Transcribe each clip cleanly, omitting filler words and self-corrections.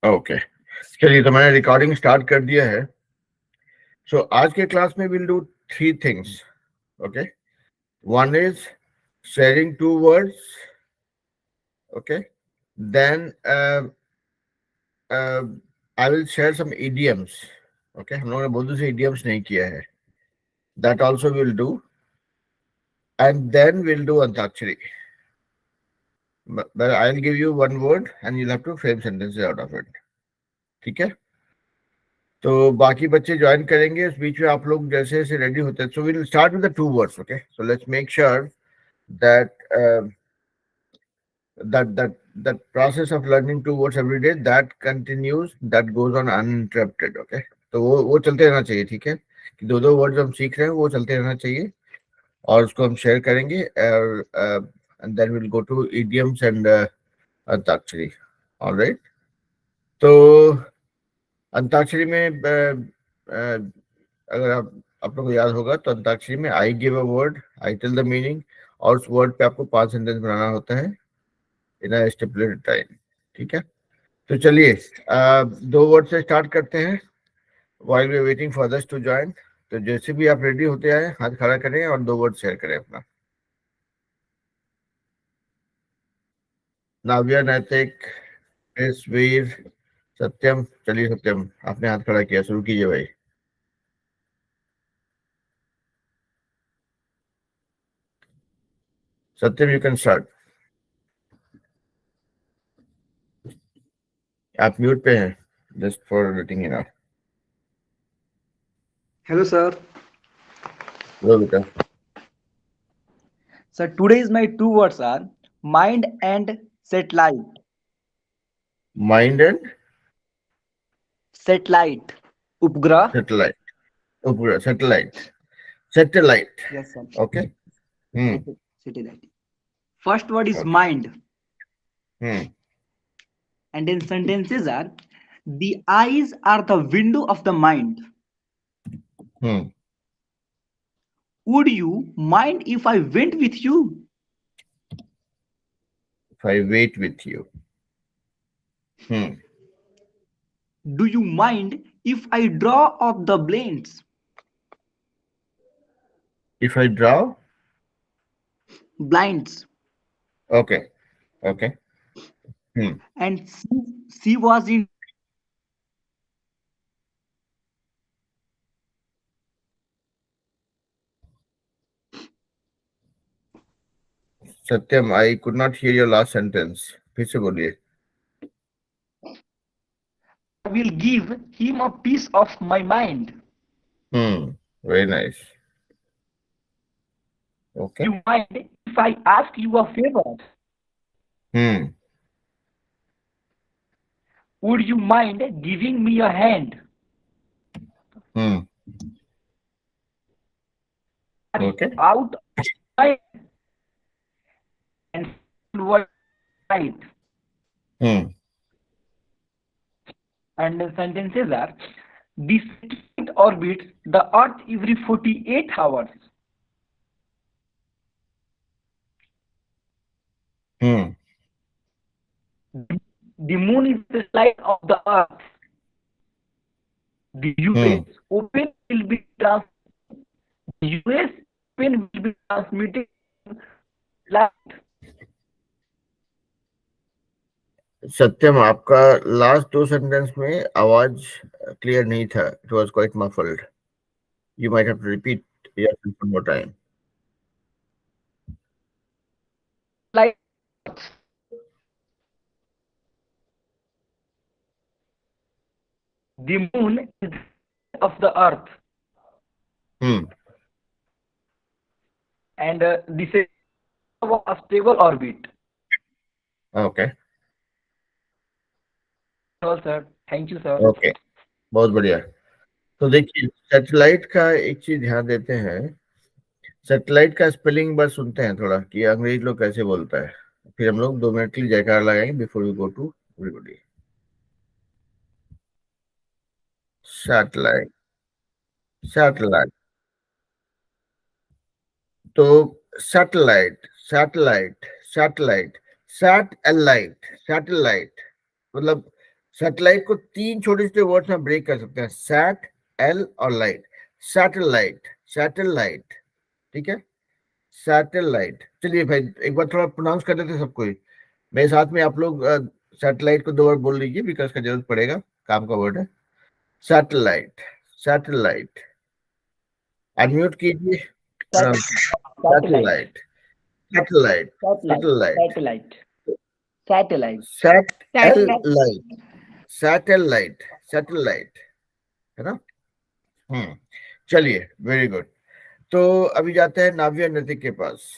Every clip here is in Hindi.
ओके, चलिए तो मैंने रिकॉर्डिंग स्टार्ट कर दिया है। सो आज के क्लास में will do three things. Okay, one is sharing two words. Okay, then I will share some idioms. Okay, हम लोगों ने बहुत से इडियम्स नहीं किया है, that also will do, and then will do Antakshari. But I'll give you one word and you'll have to frame sentences out of it. ठीक है? तो बाकी बच्चे ज्वाइन करेंगे, उस बीच में आप लोग जैसे जैसे रेडी होते हैं। So we will start with the two words. Okay, so let's make sure that that process of learning two words every day that continues, that goes on uninterrupted. Okay, तो वो चलते रहना चाहिए। ठीक है, कि दो दो वर्ड्स हम सीख रहे हैं वो चलते रहना चाहिए और उसको हम शेयर करेंगे, and then we'll go to idioms and antakshari. Alright, तो अंताक्षरी में अगर आप लोग को याद होगा तो अंताक्षरी में I give a word, I tell the meaning, और उस वर्ड पे आपको 5 सेंटेंस बनाना होता है इन अ स्टिपुलेटेड टाइम। ठीक है, तो चलिए दो वर्ड से स्टार्ट करते हैं while we waiting for others to join. तो जैसे भी आप रेडी होते आए हाथ खड़ा करें और दो वर्ड शेयर करें अपना। नाव्या, नैतिक, वीर, सत्यम। चलिए सत्यम, आपने हाथ खड़ा किया, शुरू कीजिए भाई। सत्यम, यू कैन स्टार्ट। आप म्यूट पे हैं, just for letting you know. Hello, sir. लो बेटा। Sir, today's my two words are mind and satellite. Mind and Satellite. Upgrah. Satellite. ऊपर satellite, satellite. Yes, sir. Okay. Hmm. Satellite. First word is okay. mind, hmm. and then sentences are the eyes are the window of the mind. Hmm. Would you mind if I went with you? If I wait with you. Hmm. Do you mind if I draw up the blinds? If I draw. Blinds. Okay. Okay. Hmm. And she was in Satyam, I could not hear your last sentence, फिर से बोलिए। I will give him a piece of my mind. Hmm, very nice. Okay. You mind if I ask you a favor? Hmm. Would you mind giving me a hand? Hmm. Are you okay. out of mind? And what right? Hmm. And the sentences are the satellite orbits the Earth every 48 hours. Hmm. The moon is the light of the Earth. The US hmm. Open will be trans the US Open will be transmitted live. Satyam, आपका लास्ट दो सेंटेंस में आवाज क्लियर नहीं था, it was quite muffled. You might have to repeat yourself one more time. Like the moon is the light of the Earth, hmm. and this is a stable orbit. Okay. All, sir. Thank you, sir. Okay, बहुत बढ़िया। तो देखिए, सैटेलाइट का एक चीज ध्यान देते हैं। सैटेलाइट का स्पेलिंग बस सुनते हैं थोड़ा कि अंग्रेज लोग कैसे बोलता है, फिर हम लोग 2 मिनट के लिए जयकार लगाएंगे before we go to everybody. Satellite, satellite. तो satellite, satellite, satellite, satellite, satellite, मतलब सैटेलाइट को तीन छोटे छोटे वर्ड्स में ब्रेक कर सकते हैं, सैट, एल और लाइट। सैटेलाइट, सैटेलाइट, ठीक है, सैटेलाइट। चलिए भाई एक बार थोड़ा प्रोनाउंस कर लेते हैं सबको ही। मेरे साथ में आप लोग सैटेलाइट को दो बार बोल लीजिए, बिकॉज का जरूरत पड़ेगा, काम का वर्ड है। Satellite, satellite. अनम्यूट कीजिए। Satellite, satellite, satellite, satellite, satellite, satellite, satellite, satellite, satellite, satellite, है ना। हम्म, चलिए, वेरी गुड। तो अभी जाते हैं नाव्या नृतिक के पास।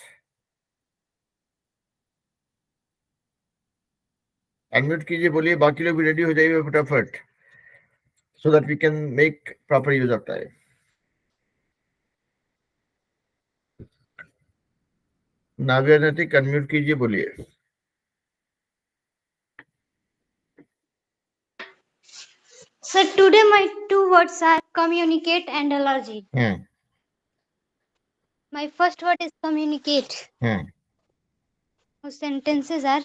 अनम्यूट कीजिए, बोलिए, बाकी लोग भी रेडी हो जाइए फटाफट, so that we can make proper use of time. Navya Nritik unmute कीजिए, बोलिए। So today my two words are communicate and allergy. Hmm, My first word is communicate. Hmm, Those sentences are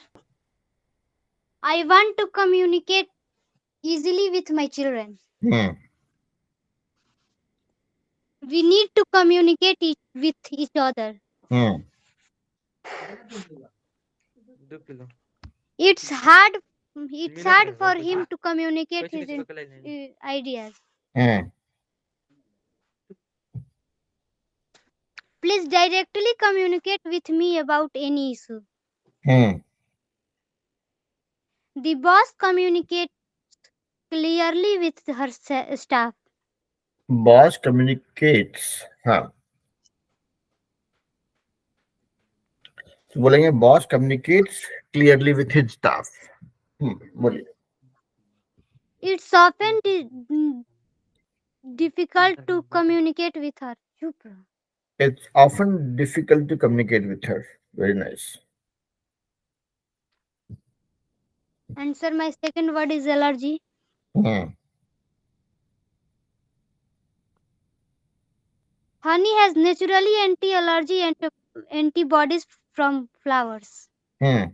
I want to communicate easily with my children. Hmm, We need to communicate with each other. Hmm, It's hard for him to communicate his ideas. Hmm, Please directly communicate with me about any issue. Hmm. The boss communicates clearly with her staff. Boss communicates, हाँ, तो बोलेंगे boss communicates clearly with his staff. बोलिए। It's often difficult to communicate with her. It's often difficult to communicate with her. Very nice. And sir, my second word is allergy. Hmm. Honey has naturally anti-allergy antibodies from flowers. Hmm.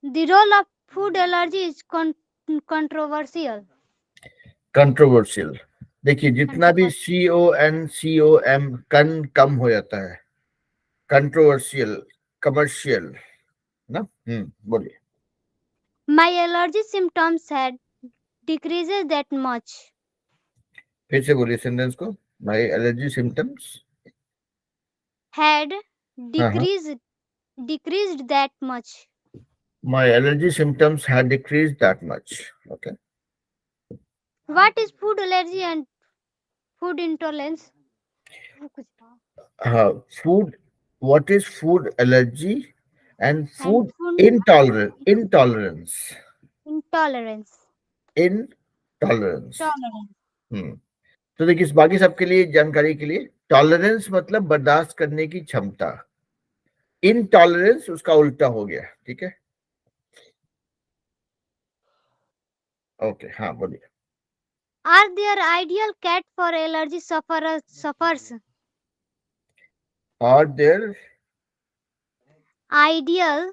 The role of food allergy is controversial. Controversial. देखिए, जितना भी CON COM कन कम हो जाता है, कंट्रोवर्शियल, कमर्शियल, ना। बोलिए। My allergy symptoms had decreases that much. फिर से बोलिए सेंटेंस को। माय एलर्जी सिम्टम्स Had हाँ, decreased that much. My allergy symptoms had decreased that much. Okay. What is food allergy and food intolerance? हाँ, food, what is food allergy and And food food intolerance, intolerance. Intolerance. Tolerance. तो देखिए, इस बाकी सबके लिए जानकारी के लिए, टॉलरेंस मतलब बर्दाश्त करने की क्षमता, इनटॉलरेंस उसका उल्टा हो गया, ठीक है। ओके, हाँ बोलिए। Are there ideal cat for allergy suffers? Are there Ideal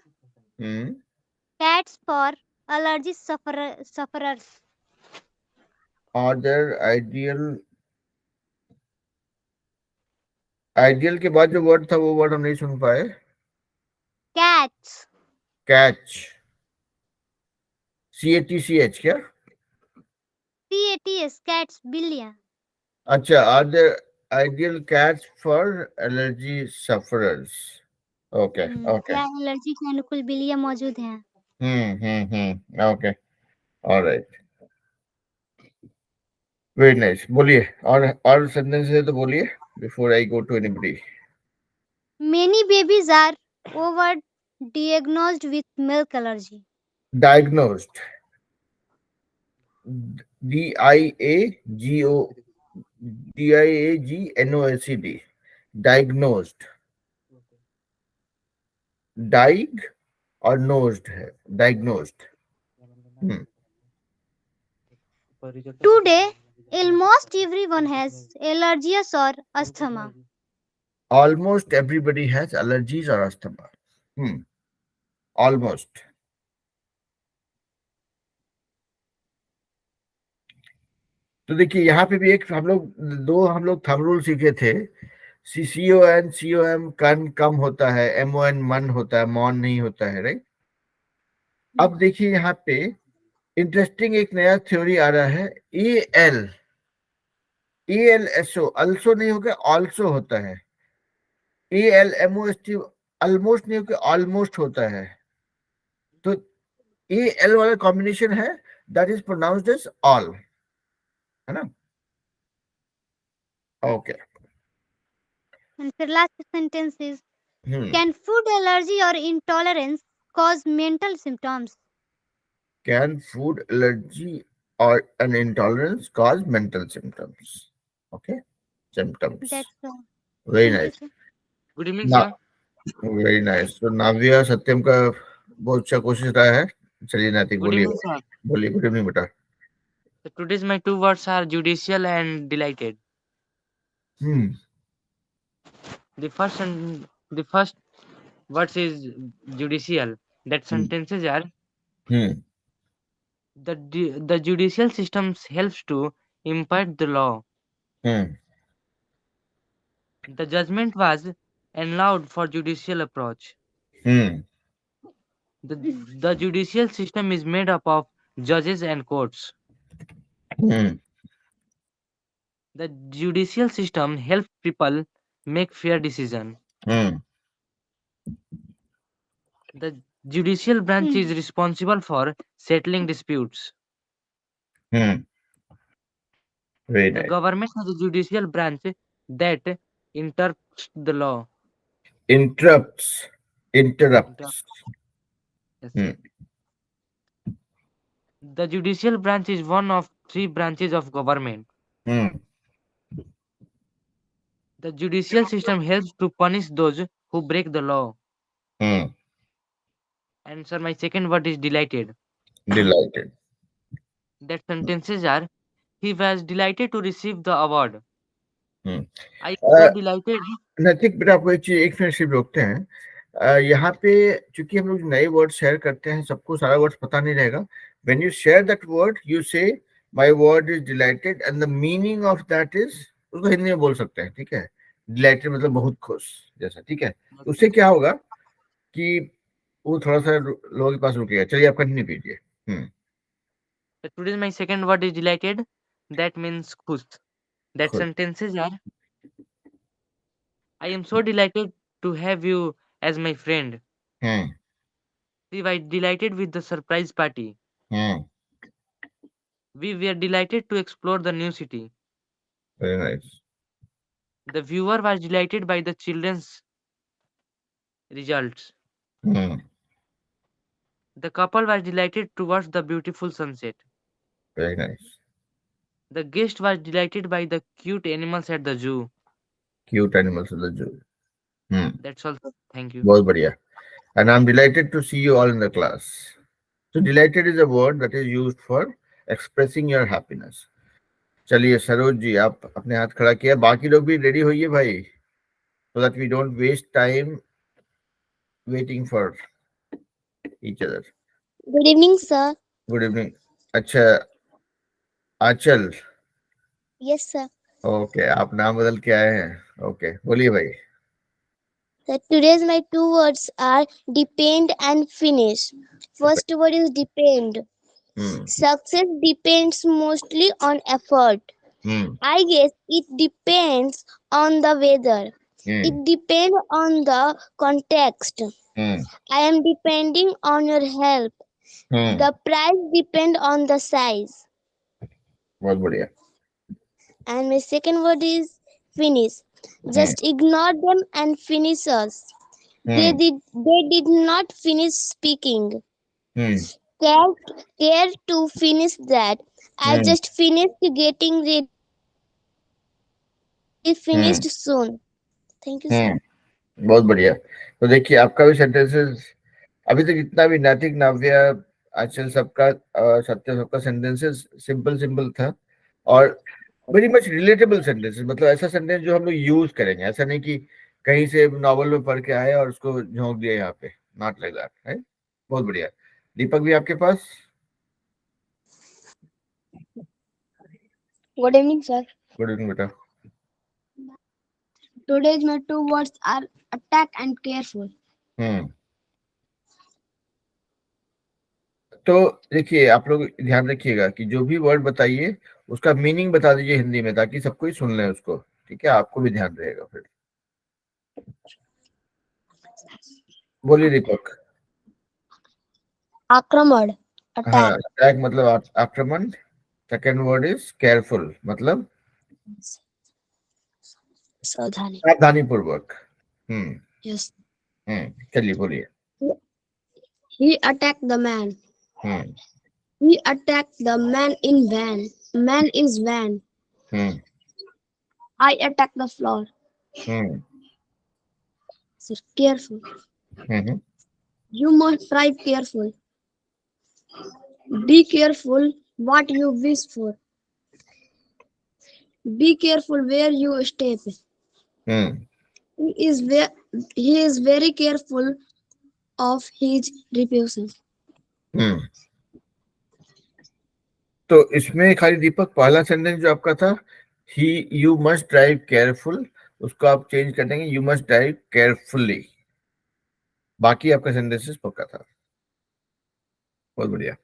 hmm cats for allergy sufferers. Are there ideal, ideal के बाद जो वर्ड था वो वर्ड हम नहीं सुन पाए। Cats. कैच, CATCH क्या? CATS. Cats. Billion. अच्छा, are there ideal cats for allergy sufferers. Okay, okay. क्या एलर्जी के अनुकूल बिल्लियां मौजूद हैं? Okay, alright, very nice. बोलिए, और सेंटेंस है तो बोलिए, before I go to anybody. Many babies are over diagnosed with milk allergy. Diagnosed, DIAGO DIAGNOSED, diagnosed, diag और नोज्ड है, diagnosed. Today, almost everyone has allergies or asthma. Almost everybody has allergies और अस्थमा। ऑलमोस्ट, तो देखिए यहाँ पे भी एक हम लोग थंब रूल सीखे थे। CON कन कम होता है, MON मन होता है, मॉन नहीं होता है, राइट। अब देखिए यहाँ पे इंटरेस्टिंग एक नया थ्योरी आ रहा है, ALSO, अल्सो नहीं होगा, ऑल्सो होता है। ALMOST ऑलमोस्ट नहीं होगा, ऑलमोस्ट होता है। तो AL वाला कॉम्बिनेशन है, that is pronounced as all, है ना। Okay. And the last sentence is, hmm can food allergy or intolerance cause mental symptoms? Can food allergy or an intolerance cause mental symptoms? Okay, symptoms. That's all. Very Thank you, nice. sir. Good evening, Now, sir. very nice. So Navya सत्यम का बहुत अच्छा कोशिश रहा है। चलिए नैतिक Good बोलिए, evening, sir. बोलिए। गुड इवनिंग बेटा। So today's my two words are judicial and delighted. Hmm The first words is judicial. That hmm sentences are hmm the judicial system helps to impart the law. Hmm The judgment was allowed for judicial approach. Hmm The the judicial system is made up of judges and courts. Hmm The judicial system helps people make fair decision. Hmm The judicial branch is Hmm. responsible for settling disputes. Hmm very The nice. government has a judicial branch that interprets the law. Interrupts, Inter- interrupts। yes, sir. Hmm The judicial branch is one of three branches of government. Hmm The judicial system helps to punish those who break the law. Hmm And sir, my second word is delighted. Delighted. That sentences are he was delighted to receive the award. Hmm I am so delighted. नैतिक बेटा, आपको एक चीज, एक मिनट सिर्फ रोकते हैं। यहाँ पे चूंकि हम लोग नए वर्ड शेयर करते हैं, सबको सारा वर्ड पता नहीं रहेगा। When you share that word, you say my word is delighted and the meaning of that is, उसको हिंदी में बोल सकते हैं, ठीक है। डिलाइटेड मतलब बहुत खुश जैसा, ठीक है। तो उससे क्या होगा कि वो थोड़ा सा लोगों के पास रुकेगा। चलिए आप कंटिन्यू कीजिए। हम्म Today my second word is delighted. That means खुश. That खुश। sentences are I am so delighted to have you as my friend. Hmm We were delighted with the surprise party. Hmm We were delighted to explore the new city. Very nice. The viewer was delighted by the children's results. Hmm The couple was delighted to watch the beautiful sunset. Very nice. The guest was delighted by the cute animals at the zoo. Cute animals of the zoo. Hmm That's all. Thank you. बहुत बढ़िया। And I'm delighted to see you all in the class. So delighted is a word that is used for expressing your happiness. चलिए सरोज जी, आप अपने हाथ खड़ा किया, बाकी लोग भी रेडी होइए भाई, so that we don't waste time waiting for each other. Good evening, sir. Good evening. अच्छा, आंचल। Yes, sir. ओके, आप नाम बदल के आए हैं। ओके, बोलिए भाई। Sir, today's my two words are depend and finish. First word is depend. Hmm Success depends mostly on effort. Hmm I guess it depends on the weather. Hmm It depends on the context. Hmm I am depending on your help. Hmm The price depend on the size. बहुत बढ़िया। And my second word is finish. Hmm Just ignore them and finish us. Hmm They did not finish speaking. Hmm Care, care to finish that. I hmm just finished getting ready. Hmm Finished soon. Thank you, sir. हम्म बहुत बढ़िया। तो देखिए आपका भी सेंटेंसेस अभी तक जितना भी नैतिक, नाव्या, आंचल, सबका सत्य, सबका सेंटेंसेस सिंपल सिंपल था और वेरी मच रिलेटेबल सेंटेंसेस। मतलब ऐसा सेंटेंस जो हम लोग यूज करेंगे, ऐसा नहीं कि कहीं से नॉवल में पढ़ के आए और उसको झोंक दिया यहाँ पे, नॉट लाइक दैट, है। बहुत बढ़िया। दीपक भी आपके पास। Good evening, sir. Good evening बेटा. Today's my two words are attack and careful. तो देखिए आप लोग ध्यान रखिएगा कि जो भी वर्ड बताइए उसका मीनिंग बता दीजिए हिंदी में, ताकि सब कोई सुन ले उसको. ठीक है, आपको भी ध्यान रहेगा. फिर बोलिए दीपक. आक्रमण, हाँ, attack. अटैक मतलब आक्रमण. सेकेंड वर्ड इज केयरफुल, मतलब सावधानी. सावधानी पूर्वक. Yes. चलिए बोलिए. He attacked the man. Hmm He attacked the man in van. Man is van. Hmm I attack the floor. Hmm Sir, careful. Hmm You must drive careful. Be careful what you wish for. Be careful where you step. Hmm He is he is very careful of his reputation. हम्म तो इसमें खाली दीपक पहला सेंटेंस जो आपका था, ही यू मस्ट ड्राइव केयरफुल, उसको आप चेंज कर देंगे यू मस्ट ड्राइव केयरफुली. बाकी आपका सेंटेंसेस पक्का था. बहुत बढ़िया.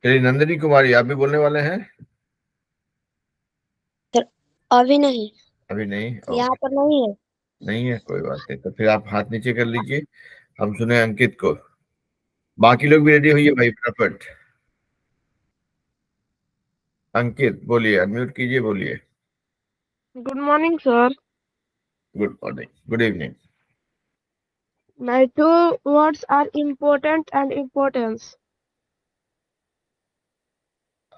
चलिए नंदिनी कुमारी, आप भी बोलने वाले हैं? अभी नहीं, अभी नहीं. यहाँ पर नहीं है. नहीं है, कोई बात नहीं. तो फिर आप हाथ नीचे कर लीजिए, हम सुने अंकित को. बाकी लोग भी रेडी होइए भाई, फटाफट. अंकित बोलिए, अनम्यूट कीजिए, बोलिए. Good morning, sir. Good morning, good evening. My two words are important and importance.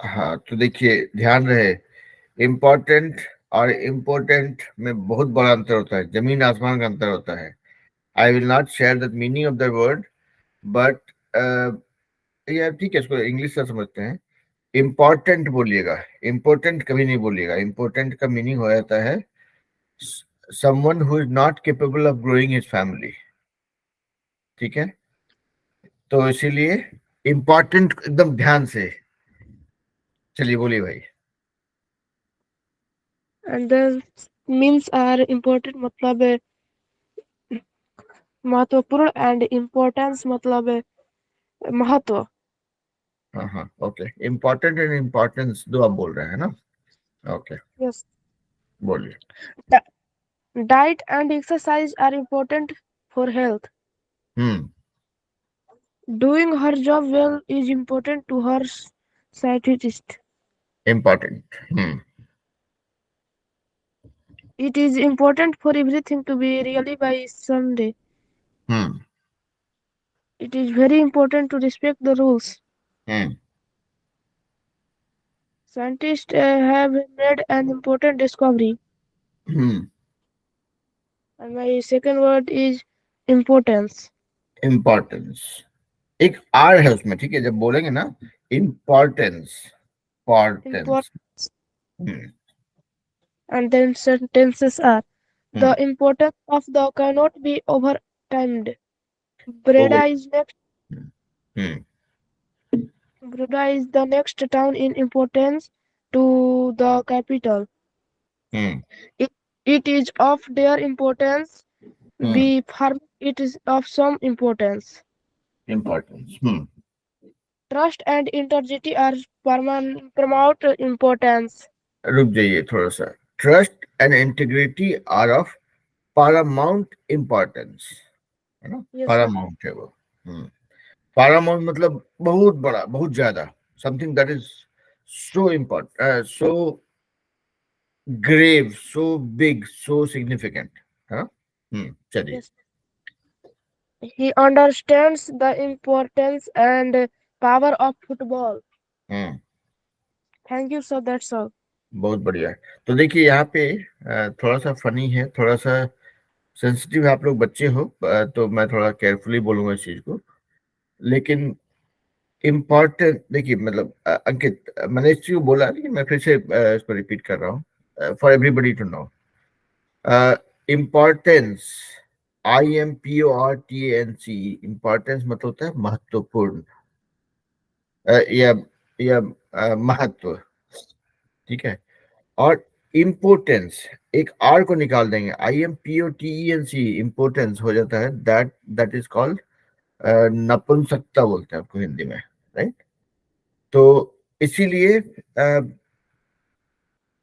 हाँ, तो देखिए ध्यान रहे, इम्पोर्टेंट और इम्पोर्टेंट में बहुत बड़ा अंतर होता है, जमीन आसमान का अंतर होता है. I will not share the meaning of the word, but यार ठीक है, इसको इंग्लिश से समझते हैं. इम्पोर्टेंट बोलिएगा, इम्पोर्टेंट कभी नहीं बोलिएगा. इम्पोर्टेंट का मीनिंग हो जाता है someone who is not capable of growing his family. ठीक है, तो इसीलिए इम्पोर्टेंट एकदम ध्यान से. चलिए बोलिए भाई. And the means are important मतलब है महत्वपूर्ण and importance मतलब है महत्व. हाँ हाँ, ओके. इम्पोर्टेंट एंड इम्पोर्टेंस दो आप बोल रहे हैं ना? Okay, Yes. बोलिए. Diet and exercise are important for health. Doing her job well is important to her scientist. Important. It is important for everything to be really by someday. It is very important to respect the rules. Scientists have made an important discovery. And my second word is importance. Importance. एक आर है उसमें, ठीक है, जब बोलेंगे ना importance, importance. And then sentences are the importance of the cannot be overtimed. Breda is next. Breda is the next town in importance to the capital. It is of their importance. Be farm. It is of some importance. Importance. Trust and integrity are promote importance. रुक जाइए थोड़ा सा. Trust and integrity are of paramount importance, है ना? Yes, sir. paramount है वो. paramount मतलब बहुत बड़ा, बहुत ज्यादा, something that is so important, so grave, so big, so significant, है ना? चलिए. Yes. He understands the importance and power of football. Thank you, sir. That's all. बहुत बढ़िया है. तो देखिए यहाँ पे थोड़ा सा फनी है, थोड़ा सा सेंसिटिव. आप लोग बच्चे हो तो मैं थोड़ा केयरफुली बोलूंगा इस चीज को. लेकिन इम्पोर्टेंट देखिए, मतलब अंकित, मैंने इस चीज को बोला, लेकिन मैं फिर से इसको रिपीट कर रहा हूँ for everybody to know. Importance, IMPORTANCE, importance मतलब होता है महत्वपूर्ण, या महत्व. ठीक है, और इम्पोर्टेंस, एक आर को निकाल देंगे, IMPOTENC, इम्पोर्टेंस हो जाता है, दैट इज कॉल्ड नपुंसकता बोलते हैं आपको हिंदी में, राइट। तो इसीलिए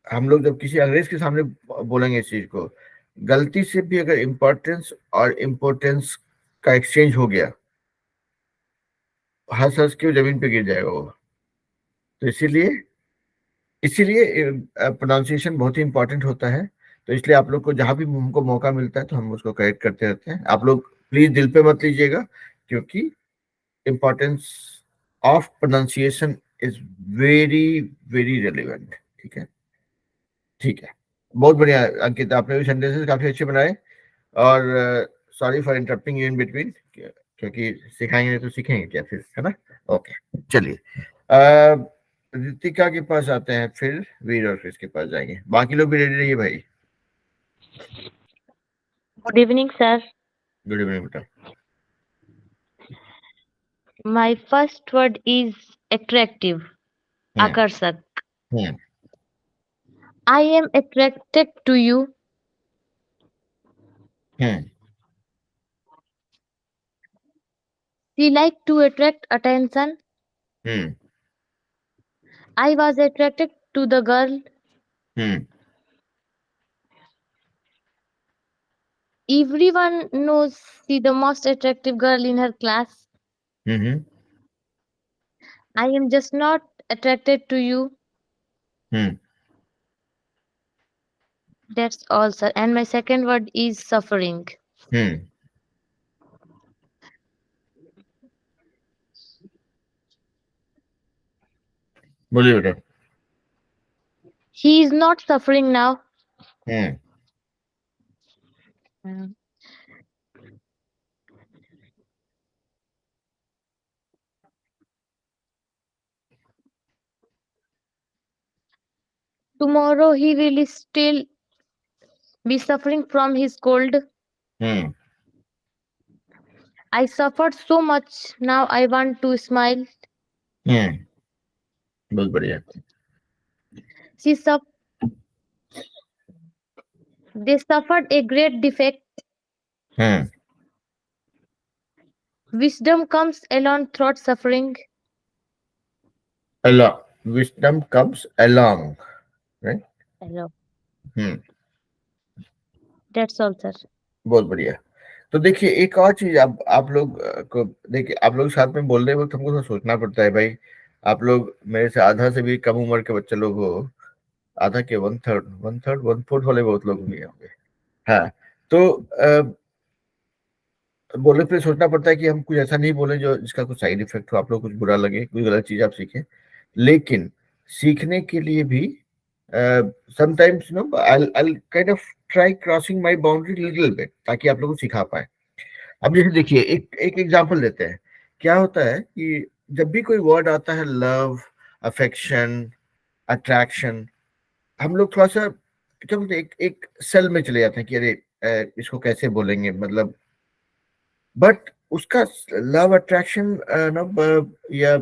हम लोग जब किसी अंग्रेज के सामने बोलेंगे इस चीज को, गलती से भी अगर इम्पोर्टेंस और इम्पोर्टेंस का एक्सचेंज हो गया, हंस हंस के वो जमीन पे गिर जाएगा वो। तो इसीलिए इसीलिए प्रोनाउंसिएशन बहुत ही इंपॉर्टेंट होता है। तो इसलिए आप लोग को जहां भी हमको मौका मिलता है तो हम उसको करेक्ट करते रहते हैं। आप लोग प्लीज दिल पे मत लीजिएगा, क्योंकि importance of pronunciation is very very relevant. ठीक है, ठीक है, बहुत बढ़िया अंकित, आपने भी सेंटेंसेस काफी अच्छे बनाए। और sorry for interrupting you in between, क्योंकि सिखाएंगे नहीं तो सीखेंगे क्या फिर, है ना। ओके, चलिए रितिका के पास आते हैं, फिर वीर और क्रिस के पास जाएंगे। बाकी लोग भी रेडी रहिए भाई। Good evening, sir. Good evening बेटा। My first word is attractive, hmm akarsak. Hmm I am attracted to you. Hmm She like to attract attention. Hmm I was attracted to the girl. Hmm Everyone knows she the most attractive girl in her class. Hmm I am just not attracted to you. Hmm That's all, sir. And my second word is suffering. हम्म बोलिए बेटा। He is not suffering now. Hmm Mm. Tomorrow he will still be suffering from his cold. Hmm I suffered so much. Now I want to smile. हम्म बहुत बढ़िया। She suff- they suffered a great defect. Hmm Wisdom comes along through suffering. along, wisdom comes along, right? Hello. Hmm That's all, sir. बहुत बढ़िया। तो देखिए एक और चीज, आप लोग को देखिए, आप लोग साथ में बोल रहे वक्त हमको थोड़ा सोचना पड़ता है भाई। आप लोग मेरे से आधा से भी कम उम्र के बच्चे लोग हो, आधा के वन फोर्थ वाले बहुत लोग भी होंगे। हाँ, तो बोले फिर सोचना पड़ता है कि हम कुछ ऐसा नहीं बोले जो जिसका कुछ साइड इफेक्ट हो, आप लोग कुछ बुरा लगे, कोई गलत चीज आप सीखें। लेकिन सीखने के लिए भी sometimes no I kind of try crossing my boundary little bit, ताकि आप लोग को सिखा पाए। अब जैसे देखिए एक एक एग्जांपल देते हैं। क्या होता है कि जब भी कोई वर्ड आता है, लव, अफेक्शन, अट्रैक्शन, हम लोग थोड़ा सा क्या बोलते हैं, एक सेल में चले जाते हैं कि अरे इसको कैसे बोलेंगे, मतलब। बट उसका लव, अट्रैक्शन ना या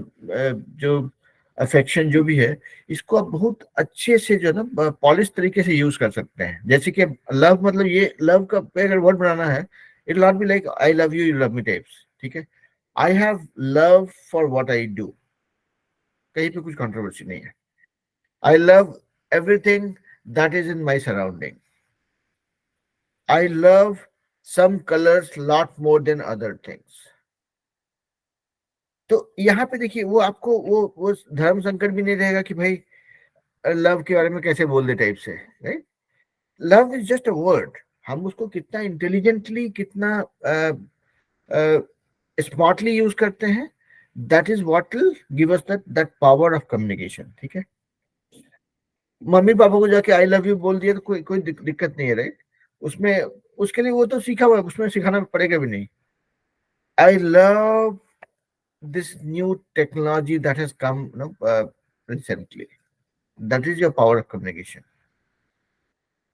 जो अफेक्शन जो भी है, इसको आप बहुत अच्छे से जो है ना पॉलिश तरीके से यूज कर सकते हैं। जैसे कि लव, मतलब ये लव का पे अगर वर्ड बनाना है, it will not be like I love you, you love me types. ठीक है, I have love for what I do, कहीं पे कुछ कंट्रोवर्सी नहीं है। I love everything that is in my surrounding. I love some colors lot more than other things। तो यहाँ पे देखिए वो आपको वो धर्म संकट भी नहीं रहेगा कि भाई लव के बारे में कैसे बोल दे टाइप से, right. Love is just a word, हम उसको कितना इंटेलिजेंटली, कितना स्मार्टली यूज करते हैं, that is what will give us that power of communication. ठीक है, मम्मी पापा को जाके आई लव यू बोल दिया तो कोई कोई दिक्कत नहीं है, राइट। उसमें उसके लिए वो तो सीखा हुआ है, उसमें सिखाना पड़ेगा भी नहीं। I love this new technology that has come, recently, that is your power of communication।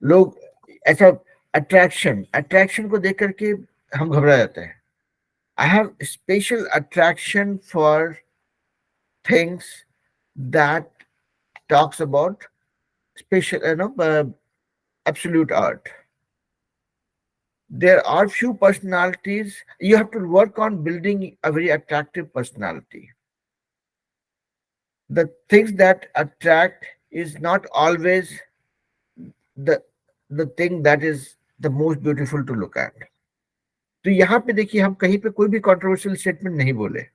लोग ऐसा अट्रैक्शन को देख करके हम घबरा जाते हैं। I have special attraction for things that talks about special, absolute art. There are few personalities. You have to work on building a very attractive personality. The things that attract is not always the the thing that is the most beautiful to look at. तो यहाँ पे देखिए, हम कहीं पे कोई भी कंट्रोवर्शियल स्टेटमेंट नहीं बोले,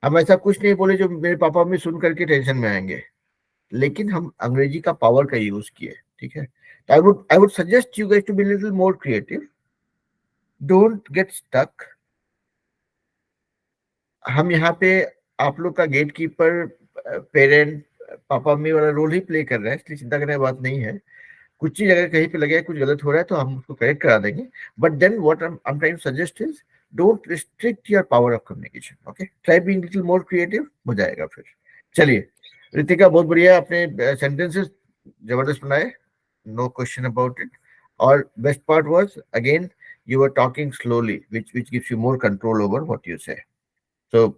हम ऐसा कुछ नहीं बोले जो मेरे पापा मम्मी सुन करके टेंशन में आएंगे, लेकिन हम अंग्रेजी का पावर का यूज किए, ठीक है. I would suggest you guys to be little more creative. Don't get stuck. हम यहाँ पे आप लोग का गेट कीपर, पेरेंट, पापा मम्मी वाला रोल ही प्ले कर रहे हैं, इसलिए चिंता करने की बात नहीं है. कुछ चीज अगर कहीं पे लगे कुछ गलत हो रहा है तो हम उसको करेक्ट करा देंगे. But then what I am trying to suggest is don't restrict your power of communication. Okay, try being little more creative, हो जाएगा फिर. चलिए रितिका, बहुत बढ़िया, आपने सेंटेंसेस जबरदस्त बनाए, नो क्वेश्चन अबाउट इट. और best part was again you were talking slowly, which gives you more control over what you say. So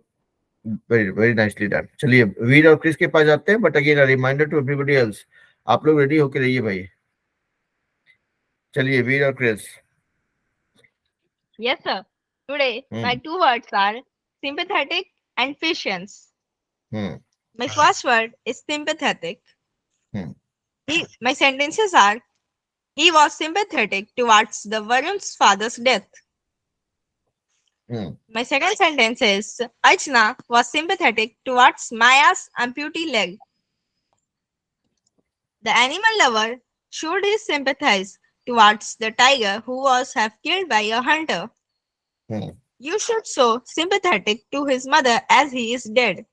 very very nicely done. चलिए वीर और क्रिस के पास जाते हैं, but again a reminder to everybody else, आप लोग रेडी होके रहिए भाई. चलिए वीर और Chris. Yes, sir. Today, my two words are sympathetic and patience. My first word is sympathetic. My sentences are: he was sympathetic towards the Varun's father's death. My second sentence is: Archana was sympathetic towards Maya's amputee leg. The animal lover showed his sympathies towards the tiger who was half killed by a hunter. You should show sympathetic to his mother as he is dead.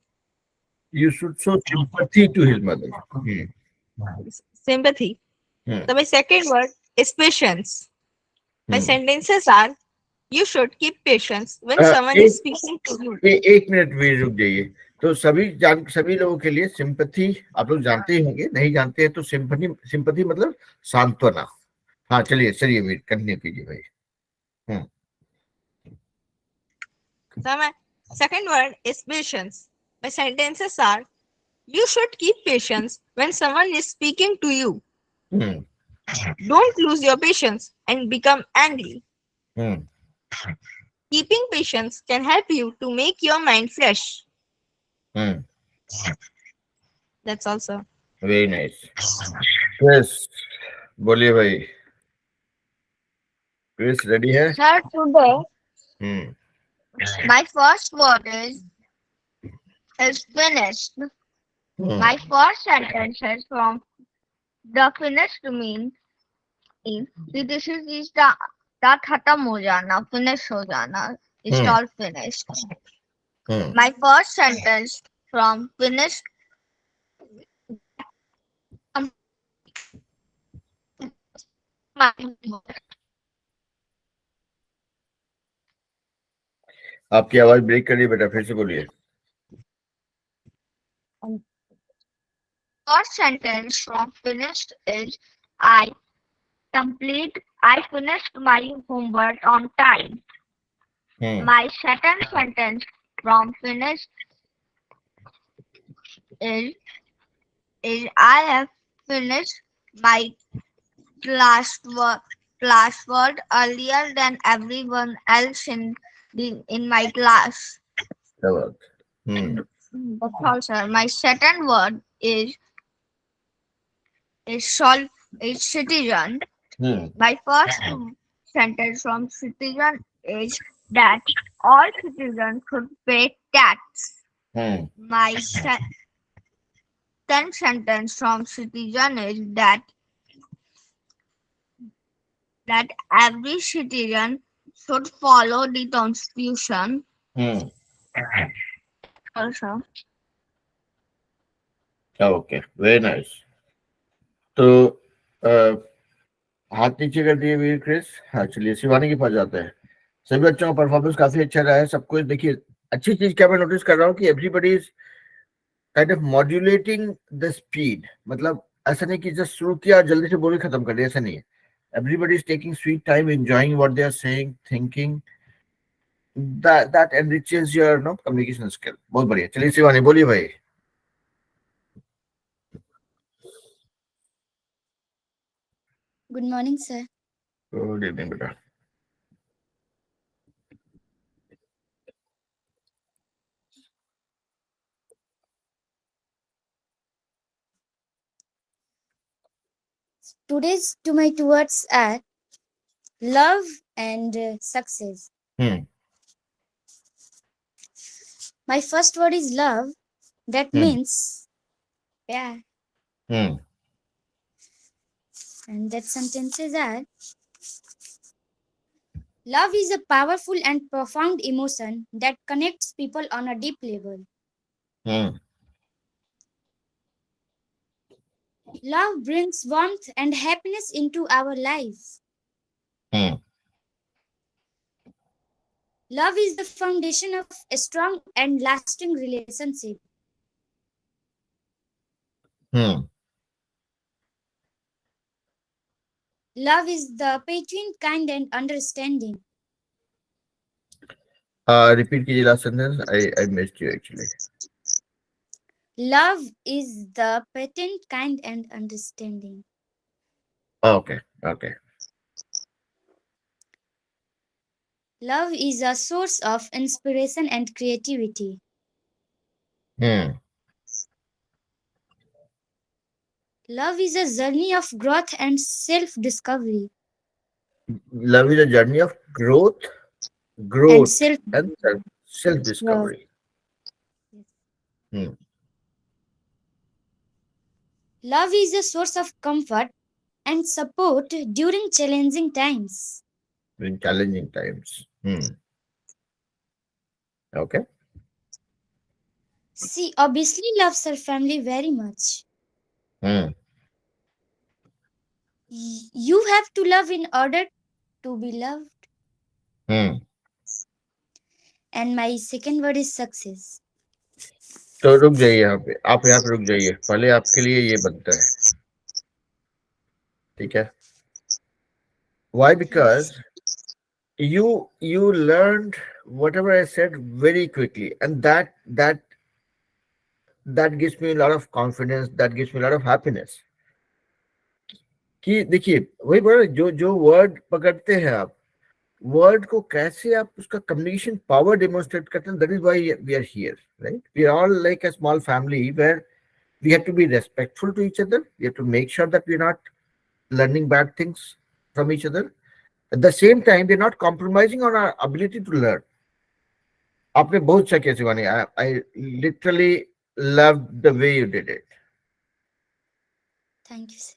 You should show sympathy to his mother. Sympathy. So my second word is patience. My sentences are: you should keep patience when someone is speaking to you. एक मिनट वीर रुक जाइए. तो सभी लोगों के लिए सिंपैथी आप लोग जानते ही होंगे, नहीं जानते हैं तो सिंपैथी मतलब सांत्वना. हाँ चलिए चलिए वीर, कंटिन्यू कीजिए भाई. So my second word is patience. My sentences are: you should keep patience when someone is speaking to you. Don't lose your patience and become angry. Keeping patience can help you to make your mind fresh. That's all, sir. Very nice. Chris, बोलिए भाई. Chris ready है? Sir, today my first word is finished. My first sentence is from the finished means this is the खत्म हो जाना, finish हो जाना. It's all finished. My first sentence from finished आपकी आवाज ब्रेक कर रही है बेटा, फिर से बोलिए. First sentence from finished is I finished my homework on time. My second sentence from finished is I have finished my classwork earlier than everyone else in my class. That's all, sir. My second word is citizen. My first sentence from citizen is that all citizens should pay tax. My second sentence from citizen is that every citizen should follow the constitution. Also. Okay, very nice. तो हाथ नीचे कर दिए वीर क्रिस. हाँ चलिए शिवानी के पास जाते हैं. सभी बच्चों का परफॉर्मेंस काफी अच्छा रहा है. सबको देखिए अच्छी चीज क्या मैं नोटिस कर रहा हूँ कि everybody is kind of modulating the speed. मतलब ऐसा नहीं कि जस्ट शुरू किया जल्दी से बोल खत्म कर दिया, ऐसा नहीं है. Everybody is taking sweet time, enjoying what they are saying, thinking. that enriches your communication skill. बहुत बढ़िया. चलिए शिवानी बोलिए भाई. Good morning, sir. Good evening, beta. Today's to my two words are love and success. Hmm. My first word is love. That Hmm. means yeah. Hmm. And that sentences are love is a powerful and profound emotion that connects people on a deep level. Hmm. Love brings warmth and happiness into our lives. Hmm. Love is the foundation of a strong and lasting relationship. Hmm. Love is the patient, kind, and understanding. Repeat कीजिए last sentence. I missed you actually. Love is the patent, kind, and understanding. Okay. Okay. Love is a source of inspiration and creativity. Hmm. Love is a journey of growth and self discovery. Love is a journey of growth, And growth, self and self discovery. Hmm. Love is a source of comfort and support during challenging times. In challenging times. Hmm. Okay. She obviously loves her family very much. Hmm. You have to love in order to be loved. Hmm. And my second word is success. तो रुक जाइए यहाँ पे, आप यहाँ पे रुक जाइए, पहले आपके लिए ये बनता है, ठीक है? Why? Because you learned whatever I said very quickly, and that gives me a lot of confidence, that gives me a lot of happiness. कि देखिए वही बोला, जो जो वर्ड पकड़ते हैं आप, वर्ड को कैसे आप उसका कम्युनिकेशन पावर डेमोन्स्ट्रेट करते हैं, that is why we are here, right? We are all like a small family where we have to be respectful to each other. We have to make sure that we're not learning bad things from each other. At the same time, we're not compromising on our ability to learn. आपने बहुत अच्छा किया Shivani. I literally loved the way you did it. Thank you, sir.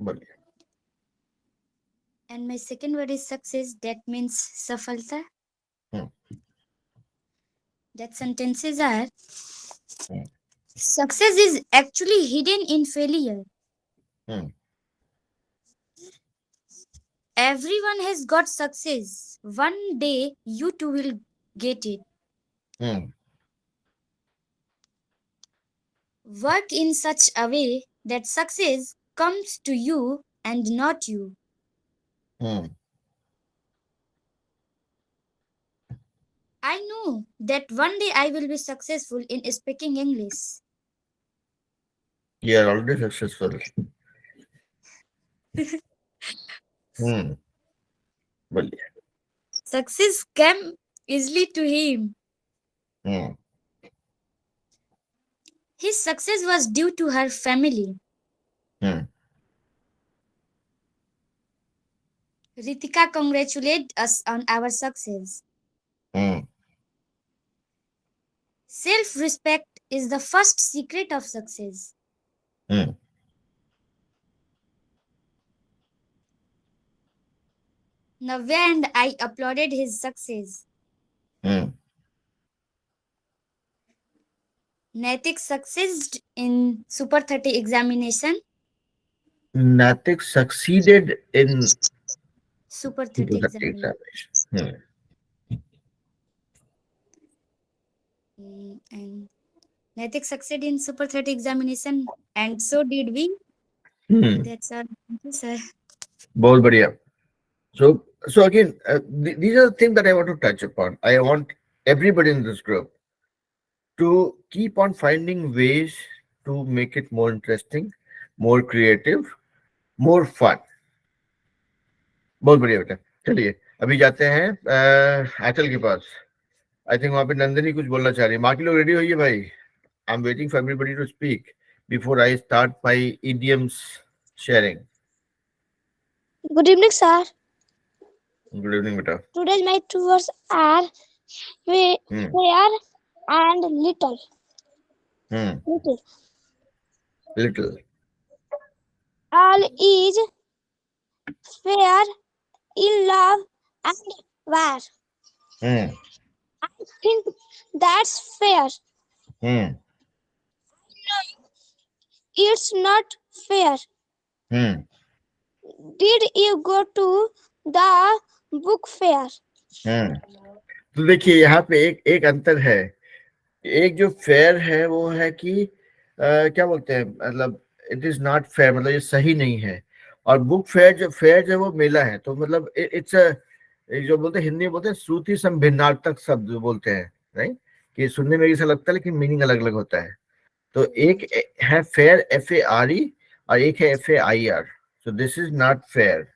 बोलिए. And my second word is success. That means safalta. Hmm. That sentences are Hmm. success is actually hidden in failure. Hmm. Everyone has got success. One day you too will get it. Hmm. Work in such a way that success comes to you and not you. Hmm. I know that one day I will be successful in speaking English. You are already successful. Hmm. बोलिए. Success came easily to him. Hmm. His success was due to her family. Hmm. Ritika congratulated us on our success. Hmm. Self respect is the first secret of success. Hmm. Navya and I applauded his success. Hmm. Naitik succeeded in Super 30 examination. Natik succeeded in Super 30 that examination. examination. Hmm. And Naitik succeeded in Super 30 examination, and so did we. Hmm. That's all. Thank you, sir. बहुत बढ़िया. So again, these are the things that I want to touch upon. I want everybody in this group to keep on finding ways to make it more interesting, more creative, more fun. बहुत बढ़िया बेटा। चलिए अभी जाते हैं आंचल के पास। आई थिंक वहां पे नंदिनी कुछ बोलना चाह रही है। बाकी लोग रेडी होइए भाई। I am waiting for everybody to speak before I start my idioms sharing. Good evening, sir. Good evening बेटा। Today's my two words are fair and little. Little. Little. All is fair in love and war. I think that's fair. No, it's not fair. Did you go to the book fair? तो देखिए यहाँ पे एक अंतर है। एक जो फेयर है वो है कि क्या बोलते हैं, मतलब इट इज नॉट फेयर, मतलब ये सही नहीं है। और बुक फेयर जो वो मेला है, तो मतलब इट्स जो बोलते हैं हिंदी में बोलते हैं श्रुति संभिन्नार्थक शब्द जो बोलते हैं, राइट, कि सुनने में ऐसा लगता है लेकिन मीनिंग अलग अलग होता है। तो एक है फेयर FARE और एक है FAIR। So this is not fair,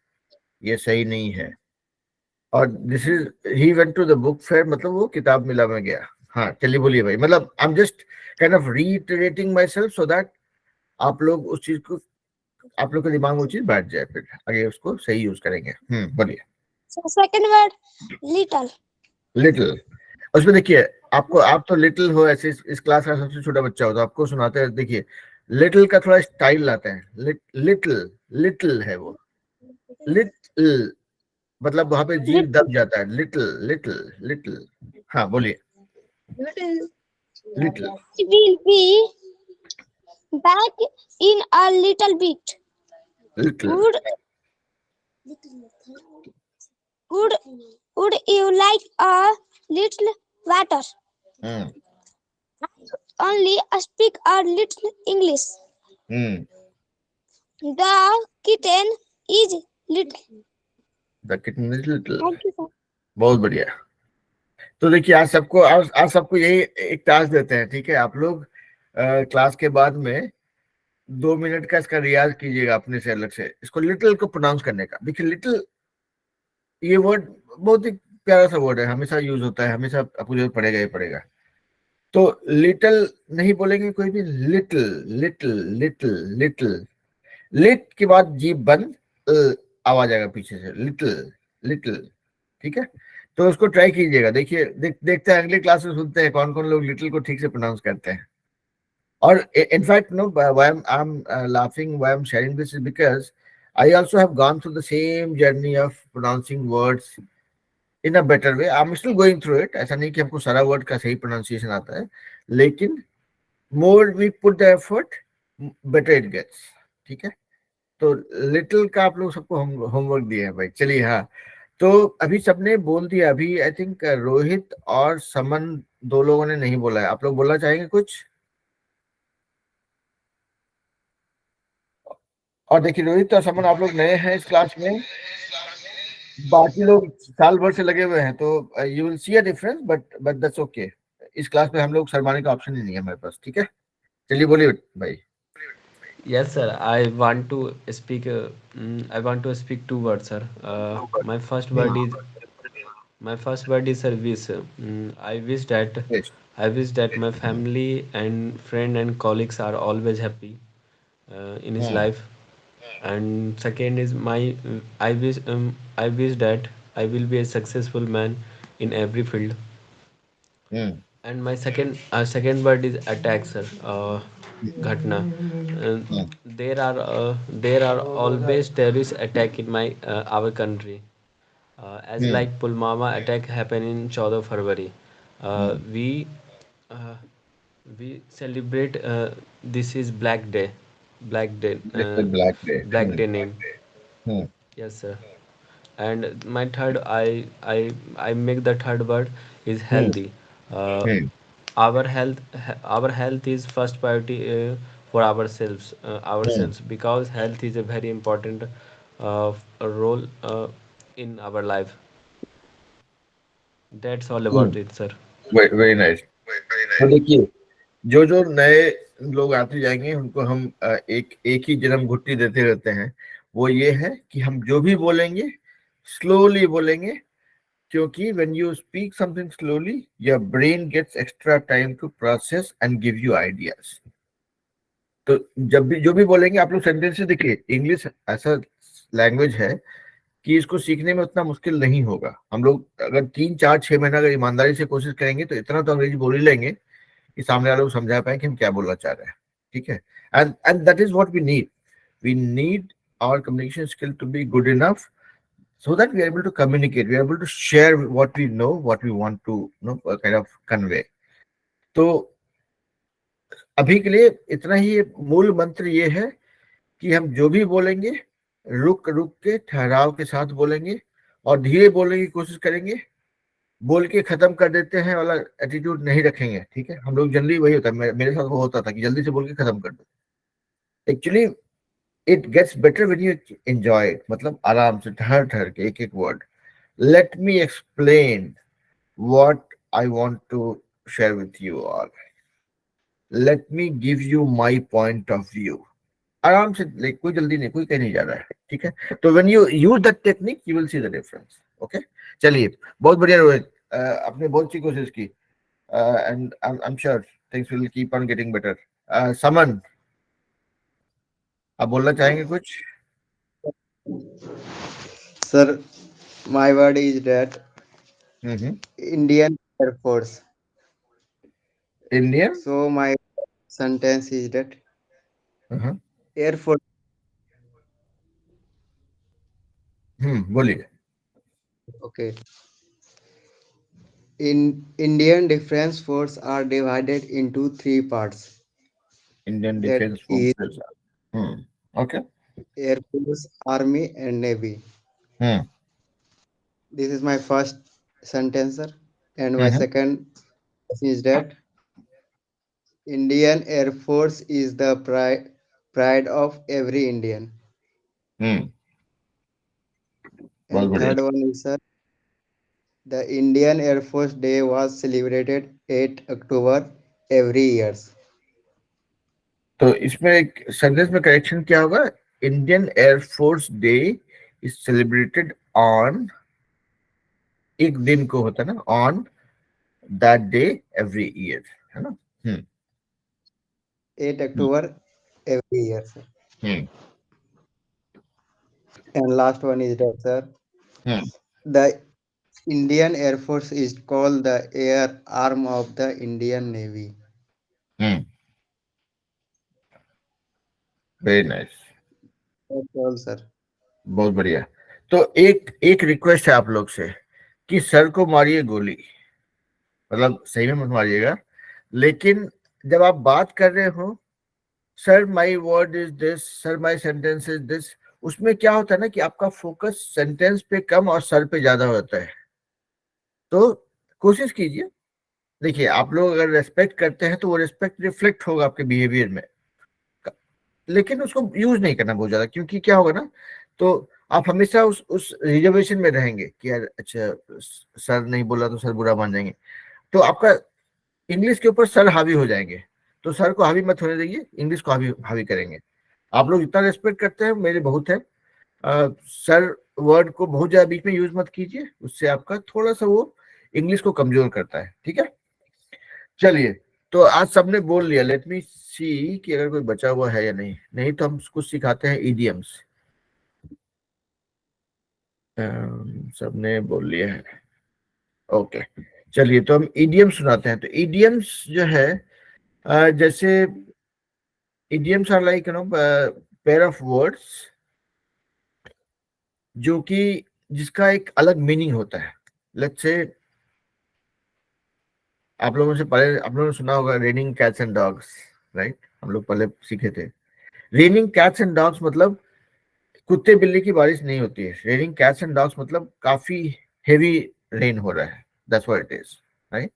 ये सही नहीं है। और this is he went to the book fair, मतलब वो किताब मेला में गया। हाँ चलिए बोलिए भाई। मतलब I am just kind of reiterating myself so that आप लोग उस चीज को, आप लोग के दिमाग में वो चीज बैठ जाए, फिर आगे उसको सही यूज करेंगे। बोलिए। So second word, little. Little. उसमें देखिए आपको, आप तो लिटिल हो ऐसे, इस क्लास का सबसे छोटा बच्चा हो तो आपको सुनाते हैं। देखिए लिटिल का थोड़ा स्टाइल लाते हैं। लिटिल, लिटिल है वो, लिटिल मतलब वहां पे जीभ दब जाता है। Little little little. हाँ बोलिए। Little. I will be back in a little bit. Little. Would would you like a little water? I only speak a little English. The kitten is little. The kitten is little. Thank you, sir. बहुत बढ़िया। तो देखिए आज सबको यही एक टास्क देते हैं, ठीक है। आप लोग क्लास के बाद में 2 मिनट का इसका रियाज कीजिएगा अपने से अलग से, इसको लिटिल को प्रोनाउंस करने का। देखिए लिटिल ये वर्ड बहुत ही प्यारा सा वर्ड है, हमेशा यूज होता है, हमेशा आपको जरूरत पड़ेगा ही पड़ेगा। तो लिटिल नहीं बोलेंगे कोई भी, little little little little. Lit के बाद जीभ बंद, आवाज आएगा पीछे से, लिटिल लिटिल, ठीक है। तो उसको ट्राई कीजिएगा। देखिए देखते हैं अगले क्लास में, सुनते हैं कौन कौन लोग लिटिल को ठीक से प्रोनाउंस करते हैं। और in fact know why I am laughing, why I am sharing this is because I also have gone through the same journey of pronouncing words in a better way. I'm still going through it. ऐसा नहीं कि हमको सारा वर्ड का सही प्रोनाउंसिएशन आता है, लेकिन more we put the effort, better it gets, ठीक है। तो लिटिल का आप लोग सबको होमवर्क दिए हैं भाई। चलिए हाँ, तो अभी सबने बोल दिया। अभी आई थिंक रोहित और समन दो लोगों ने नहीं बोला है। आप लोग बोलना चाहेंगे कुछ? और देखिए रोहित और समन आप लोग नए हैं इस क्लास में, बाकी लोग साल भर से लगे हुए हैं, तो you will see a difference, but that's okay. इस क्लास में हम लोग शर्माने का ऑप्शन ही नहीं है हमारे पास, ठीक है। चलिए बोलिए भाई। Yes, sir. I want to speak two words, sir. My first word is service. Yes. I wish that my family and friend and colleagues are always happy in his life. And second is I wish that I will be a successful man in every field. And my second word is attack, sir. Ghatna. There are always terrorist attack in my our country. As like Pulwama attack happened in 14 February. We uh, we celebrate this is Black Day, It's a black day. Black Day name. Hmm. Yes, sir. And my third, I make the third word is Hmm. healthy. Uh, Hmm. our health is first priority for ourselves, because health is a very important role in our life. That's all Hmm. about it, sir. Very nice. तो देखिए जो नए लोग आते जाएंगे उनको हम एक एक ही जन्म घुट्टी देते रहते हैं। वो ये है कि हम जो भी बोलेंगे स्लोली बोलेंगे, क्योंकि when you speak something slowly your brain gets extra time to process and give you ideas. तो जब भी जो भी बोलेंगे आप लोग सेंटेंसेस देखिए, इंग्लिश ऐसा लैंग्वेज है कि इसको सीखने में उतना मुश्किल नहीं होगा। हम लोग अगर 3 4 6 महीना अगर ईमानदारी से कोशिश करेंगे तो इतना तो अंग्रेजी बोल ही लेंगे कि सामने वाले को समझा पाए कि हम क्या बोलना चाह रहे हैं, ठीक है। And that is what we need our communication skill to be good enough so that we are able to communicate, we are able to share what we know, what we want to kind of convey. तो अभी के लिए इतना ही मूल मंत्र ये है कि हम जो भी बोलेंगे रुक रुक के ठहराव के साथ बोलेंगे और धीरे बोलने की कोशिश करेंगे, बोल के खत्म कर देते हैं वाला एटीट्यूड नहीं रखेंगे, ठीक है। हम लोग जनरली वही होता है, मेरे साथ वो होता था कि जल्दी से बोल के खत्म कर दो। Actually it gets better when you enjoy it, मतलब आराम से ठहर ठहर के एक एक word, let me explain what I want to share with you all. Let me give you my point of view. आराम से, कोई जल्दी नहीं, कोई कहीं नहीं जा रहा है, ठीक है। तो when you use that technique you will see the difference. Okay, चलिए, बहुत बढ़िया रोहित, आपने बहुत सी कोशिश की and I'm sure things will keep on getting better. समन, आप बोलना चाहेंगे कुछ? Sir, my word is that Indian Air Force. Indian? So my sentence is that Air Force. बोलिए। Okay. In Indian Defense Force are divided into three parts. Indian That Defense is Forces. Okay. Air Force, Army, and Navy. This is my first sentence, sir. And my second is that Indian Air Force is the pride of every Indian. बहुत And बढ़िया। third one is, sir, the Indian Air Force Day was celebrated 8 October every year. तो इसमें एक सेंटेंस में करेक्शन क्या होगा? Indian air force day is celebrated on, एक दिन को होता है ना, on that day every year, है ना। 8 October every year, sir. Hmm And last one is that, sir, hmm the Indian Air Force is called the air arm of the Indian Navy. Very nice, That's all, sir. बहुत बढ़िया। तो एक एक रिक्वेस्ट है आप लोग से कि सर को मारिए गोली, मतलब सही में मत मारिएगा, लेकिन जब आप बात कर रहे हो, sir my word is this, sir my sentence is this, उसमें क्या होता है ना कि आपका फोकस सेंटेंस पे कम और सर पे ज्यादा होता है। तो कोशिश कीजिए, देखिए आप लोग अगर रेस्पेक्ट करते हैं तो वो रेस्पेक्ट रिफ्लेक्ट होगा आपके बिहेवियर में, लेकिन उसको यूज नहीं करना बहुत ज्यादा, क्योंकि क्या होगा ना, तो आप हमेशा उस रिजर्वेशन में रहेंगे कि यार अच्छा सर नहीं बोला तो सर बुरा मान जाएंगे, तो आपका इंग्लिश के ऊपर सर हावी हो जाएंगे। तो सर को हावी मत होने देंगे, इंग्लिश को हावी हावी करेंगे। आप लोग जितना रेस्पेक्ट करते हैं मेरे बहुत है, सर वर्ड को बहुत ज्यादा बीच में यूज मत कीजिए, उससे आपका थोड़ा सा वो इंग्लिश को कमजोर करता है, ठीक है। चलिए, तो आज सबने बोल लिया, लेट मी सी कि अगर कोई बचा हुआ है या नहीं, नहीं तो हम कुछ सिखाते हैं इडियम्स। सबने बोल लिया है, ओके। चलिए, तो हम इडियम्स सुनाते हैं। तो इडियम्स जो है, जैसे idioms are like pair of words जो कि जिसका एक अलग मीनिंग होता है। लेट्स से आप लोगों से पहले आप लोगों ने सुना होगा raining cats and dogs, right? हम लोग पहले सीखे थे। रेनिंग कैट्स एंड डॉग्स मतलब कुत्ते बिल्ली की बारिश नहीं होती है। रेनिंग कैट्स एंड डॉग्स मतलब काफी हेवी रेन हो रहा है, that's what it is, right?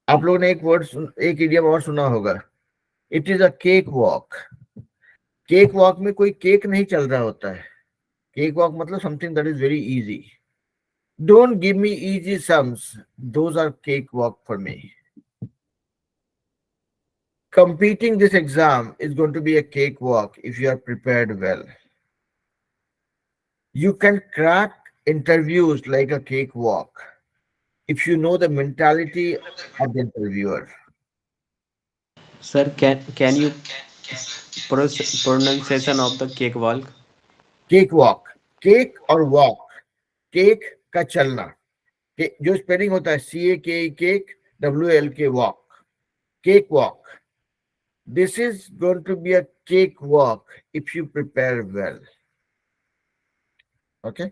आप लोगों ने एक इडियम और सुना होगा, it is a cake walk. Cake walk में कोई केक नहीं चल रहा होता है। केक वॉक मतलब something that is very easy. Don't give me easy sums, those are cake walk for me. Competing this exam is going to be a cakewalk if you are prepared well. You can crack interviews like a cakewalk if you know the mentality of the interviewer. Sir, can you pronunciation of the cake walk? Cakewalk, cake और वॉक, केक का चलना, जो स्पेलिंग होता है CAKE, cake, WLK walk, cake walk. This is going to be a cake walk if you prepare well. Okay.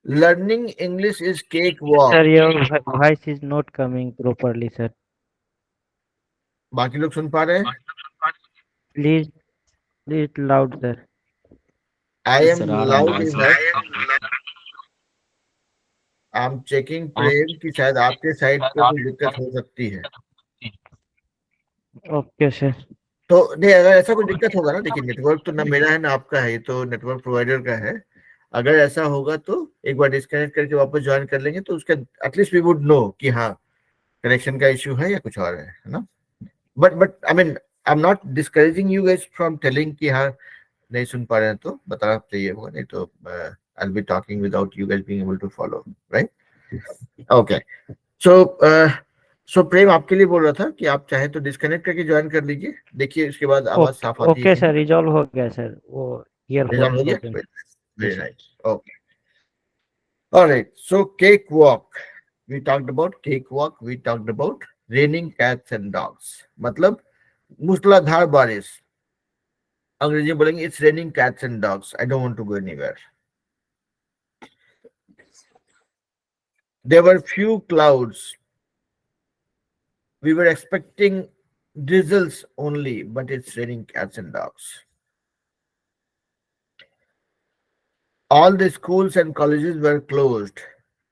Learning English is cake walk. Sir, your voice is not coming properly, sir. बाकी लोग सुन पा रहे हैं? Please, please loud, sir. I Yes, am sir, आ रहा है loud voice enough. I am checking प्रेम कि शायद आपके साइड पे कोई दिक्कत हो सकती है. Okay, sir. तो नहीं, अगर ऐसा कोई दिक्कत होगा ना, देखिए नेटवर्क तो ना मेरा है ना आपका है, ये तो नेटवर्क प्रोवाइडर का है. अगर ऐसा होगा तो एक बार डिस्कनेक्ट करके वापस ज्वाइन कर लेंगे तो उसका एटलीस्ट वी वुड नो कि हाँ कनेक्शन का इश्यू है या कुछ और है ना. But I mean I am not discouraging you guys from telling कि हाँ नहीं सुन पा रहे हैं तो बताना चाहिए होगा, नहीं तो I will be talking without you guys being able to follow, right? Okay. So Prem आपके लिए बोल रहा था कि आप चाहे तो डिस्कनेक्ट करके ज्वाइन कर लीजिए, देखिए उसके बाद आवाज साफ आती है ओके कि सर, रिजॉल्व हो गया सर, वो रिजॉल्व ईयरफोन हो गया. Problem. Very nice. Okay. Alright. So cake walk, we talked about cakewalk, we talked about raining cats and dogs. मतलब मूसलाधार बारिश. अंग्रेजी में बोलेंगे it's raining cats and dogs. I don't want to go anywhere. There were few clouds. We were expecting drizzles only, but it's raining cats and dogs. All the schools and colleges were closed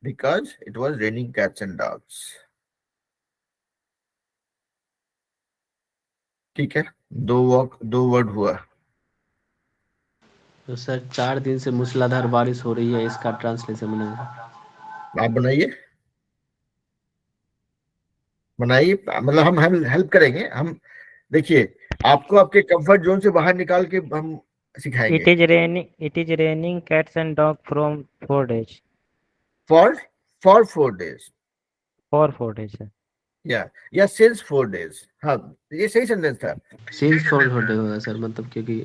because it was raining cats and dogs. ठीक है, दो वर्ड हुआ. तो सर 4 दिन से मूसलाधार बारिश हो रही है, इसका ट्रांसलेशन बनेगा. आप बनाइए, मतलब हम हेल्प करेंगे. हम देखिए आपको आपके कंफर्ट जोन से बाहर निकाल के हम सिखाएंगे. It is raining cats and dog from 4 days. For 4 days. For 4 days, sir. या since 4 days. हाँ, ये सही सेंटेंस था. सिंस 4 डे होगा सर, मतलब क्योंकि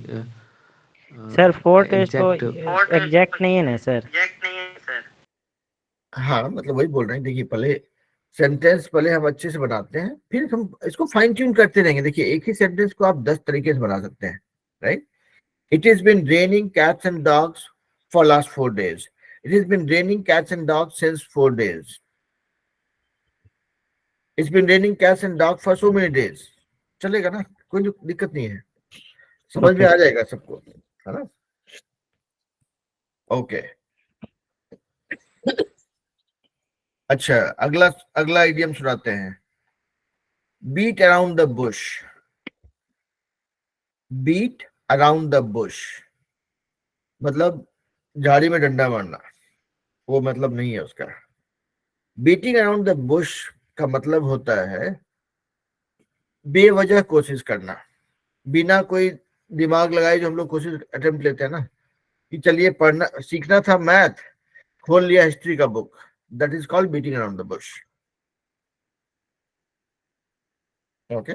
सर 4 days तो एग्जैक्ट एग्जैक्ट नहीं है ना सर. हाँ, मतलब वही बोल रहे हैं. देखिए पहले सेंटेंस पहले हम अच्छे से बनाते हैं, फिर हम इसको फाइन ट्यून करते रहेंगे. देखिए एक ही सेंटेंस को आप 10 तरीके से बना सकते हैं, right? It is been raining cats and dogs for last 4 days. It is been raining cats and dogs since 4 days. It's been raining cats and dogs for so many days. चलेगा ना, कोई दिक्कत नहीं है, समझ में आ जाएगा सबको, है ना? ओके. अच्छा, अगला इडियम सुनाते हैं. Beat around the bush. Beat around the bush मतलब झाड़ी में डंडा मारना, वो मतलब नहीं है उसका. बीटिंग अराउंड द बुश का मतलब होता है बेवजह कोशिश करना, बिना कोई दिमाग लगाए जो हम लोग कोशिश अटेम्प्ट लेते हैं ना, कि चलिए पढ़ना सीखना था मैथ, खोल लिया हिस्ट्री का book. That is called beating around the Bush. Okay.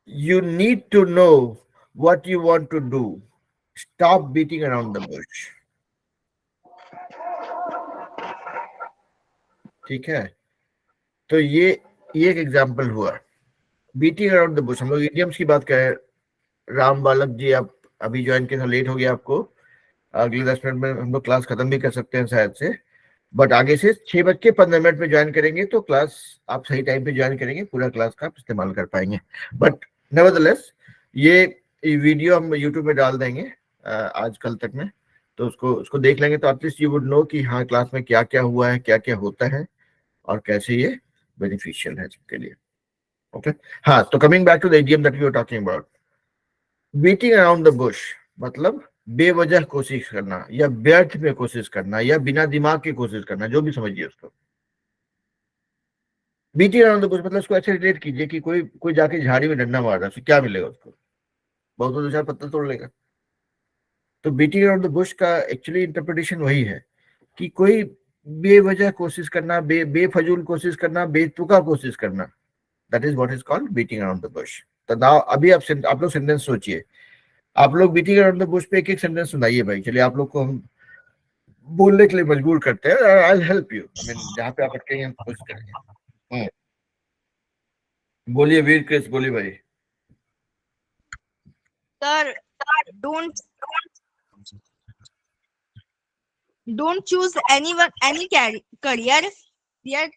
You need to know what you want to do. Stop beating around the bush. ठीक है, तो ये एक एग्जाम्पल हुआ बीटिंग अराउंड द बुश. हम लोग इडियम्स की बात करें. राम बालक जी, आप अभी ज्वाइन किया, लेट हो गया आपको. अगले 10 मिनट में हम लोग क्लास खत्म भी कर सकते हैं शायद से, बट आगे से 6:15 में ज्वाइन करेंगे तो क्लास आप सही टाइम पे ज्वाइन करेंगे, पूरा क्लास का आप इस्तेमाल कर पाएंगे. बट नेवरदलेस ये वीडियो हम यूट्यूब में डाल देंगे आज कल तक में, तो उसको देख लेंगे तो एटलीस्ट यू वुड नो कि हाँ क्लास में क्या क्या हुआ है, क्या क्या होता है और कैसे ये बेनिफिशियल है सबके लिए. ओके. हाँ, तो coming back to the idiom that we were talking about. Beating around the bush मतलब बेवजह कोशिश करना या व्यर्थ में कोशिश करना या बिना दिमाग की कोशिश करना, जो भी समझिए उसको. बीटिंग अराउंड द बुश मतलब उसको ऐसे रिलेट कीजिए कि कोई जाके झाड़ी में डंडा मार रहा है, क्या मिलेगा उसको? बहुत 2-4 पत्थर तोड़ लेगा. तो बीटिंग अराउंड द बुश का एक्चुअली इंटरप्रिटेशन वही है कि कोई बेवजह कोशिश करना, बेफजूल कोशिश करना, बेतुका कोशिश करना, that is what is called beating around the Bush. तो नाउ अभी आप लोग सेंटेंस सोचिए, आप लोग बीटिंग अराउंड द बुश पे एक एक सेंटेंस सुनाइए भाई। चलिए आप लोग को हम बोलने के लिए मजबूर करते हैं, I will help you, I mean जहाँ पे आप अटके हैं हम कोशिश करेंगे। बोलिए वीर क्रिस, बोलिए भाई। Sir, don't don't choose any career. Yet,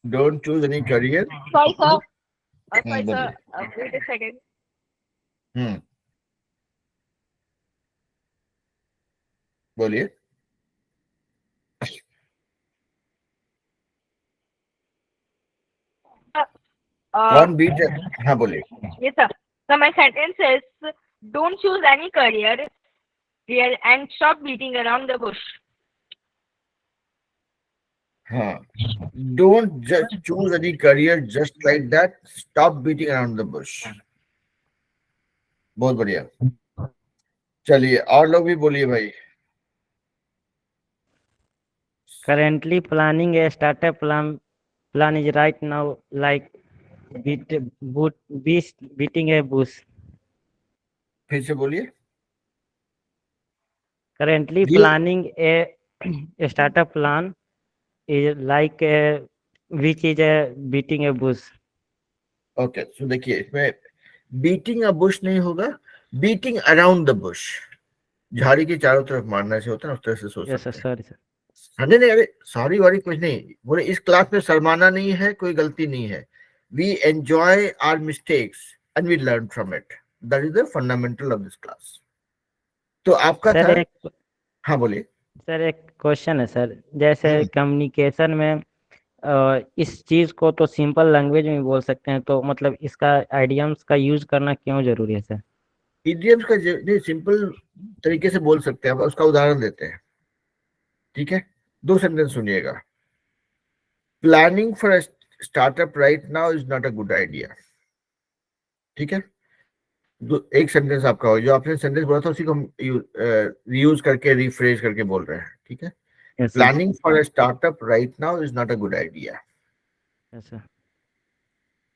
don't choose any career. sorry, sir. Sorry, बोलिए। sir. Wait a second. बोलिए। कौन बीट है? हाँ बोलिए। Yes, sir. So my sentence is, don't choose any career and stop beating around the bush. हाँ, don't just choose any career just like that, stop beating around the Bush. बहुत बढ़िया। चलिए और लोग भी बोलिए भाई। Currently planning a startup plan is right now like beating a bush. फिर से बोलिए। Currently जी। planning a startup plan is like which is beating a bush. ओके, सो देखिए इसमें बीटिंग अ बुश नहीं होगा, बीटिंग अराउंड द बुश। झाड़ी के चारों तरफ मारना से होता है, उस तरह से सोच Yes, sir. सकते हैं। Sorry, sir. हाँ, नहीं नहीं, अरे सॉरी वॉरी कुछ नहीं बोले। इस क्लास में शर्माना नहीं है, कोई गलती नहीं है। We enjoy our mistakes and we learn from it, that is the fundamental of this class. तो आपका सर था। एक हाँ बोलिए। सर एक क्वेश्चन है सर, जैसे हम्म। कम्युनिकेशन में इस चीज को तो सिंपल लैंग्वेज में बोल सकते हैं, तो मतलब इसका आइडियम्स का यूज करना क्यों जरूरी है सर? इडियम्स का नहीं, सिंपल तरीके से बोल सकते हैं। अब उसका उदाहरण देते हैं, ठीक है? दो सेंटेंस सुनिएगा। Planning for startup right now is not a good idea. ठीक है? एक सेंटेंस आपका हो, जो आपने सेंटेंस बोला था उसी को हम यूज करके रिफ्रेश करके बोल रहे हैं, ठीक है? Yes sir. Planning for a startup right now is not a good idea. Yes sir.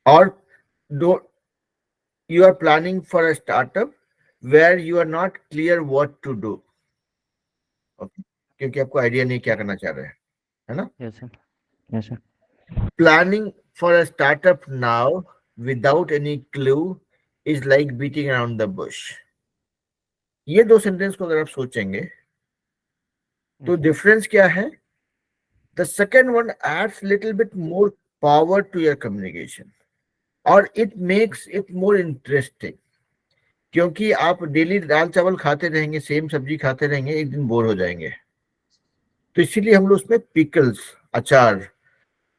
और do you are planning for a startup where you are not clear what to do. Okay, क्योंकि आपको आइडिया नहीं क्या करना चाह रहे हैं, है ना? Yes sir. Yes sir. Planning for a startup now without any clue is like beating around the bush. ये दो सेंटेंस को अगर आप सोचेंगे तो डिफरेंस क्या है? The second one adds little bit more power to your communication और it makes it more interesting, क्योंकि आप डेली दाल चावल खाते रहेंगे, सेम सब्जी खाते रहेंगे, एक दिन बोर हो जाएंगे। तो इसीलिए हम लोग उसमें पिकल्स, अचार,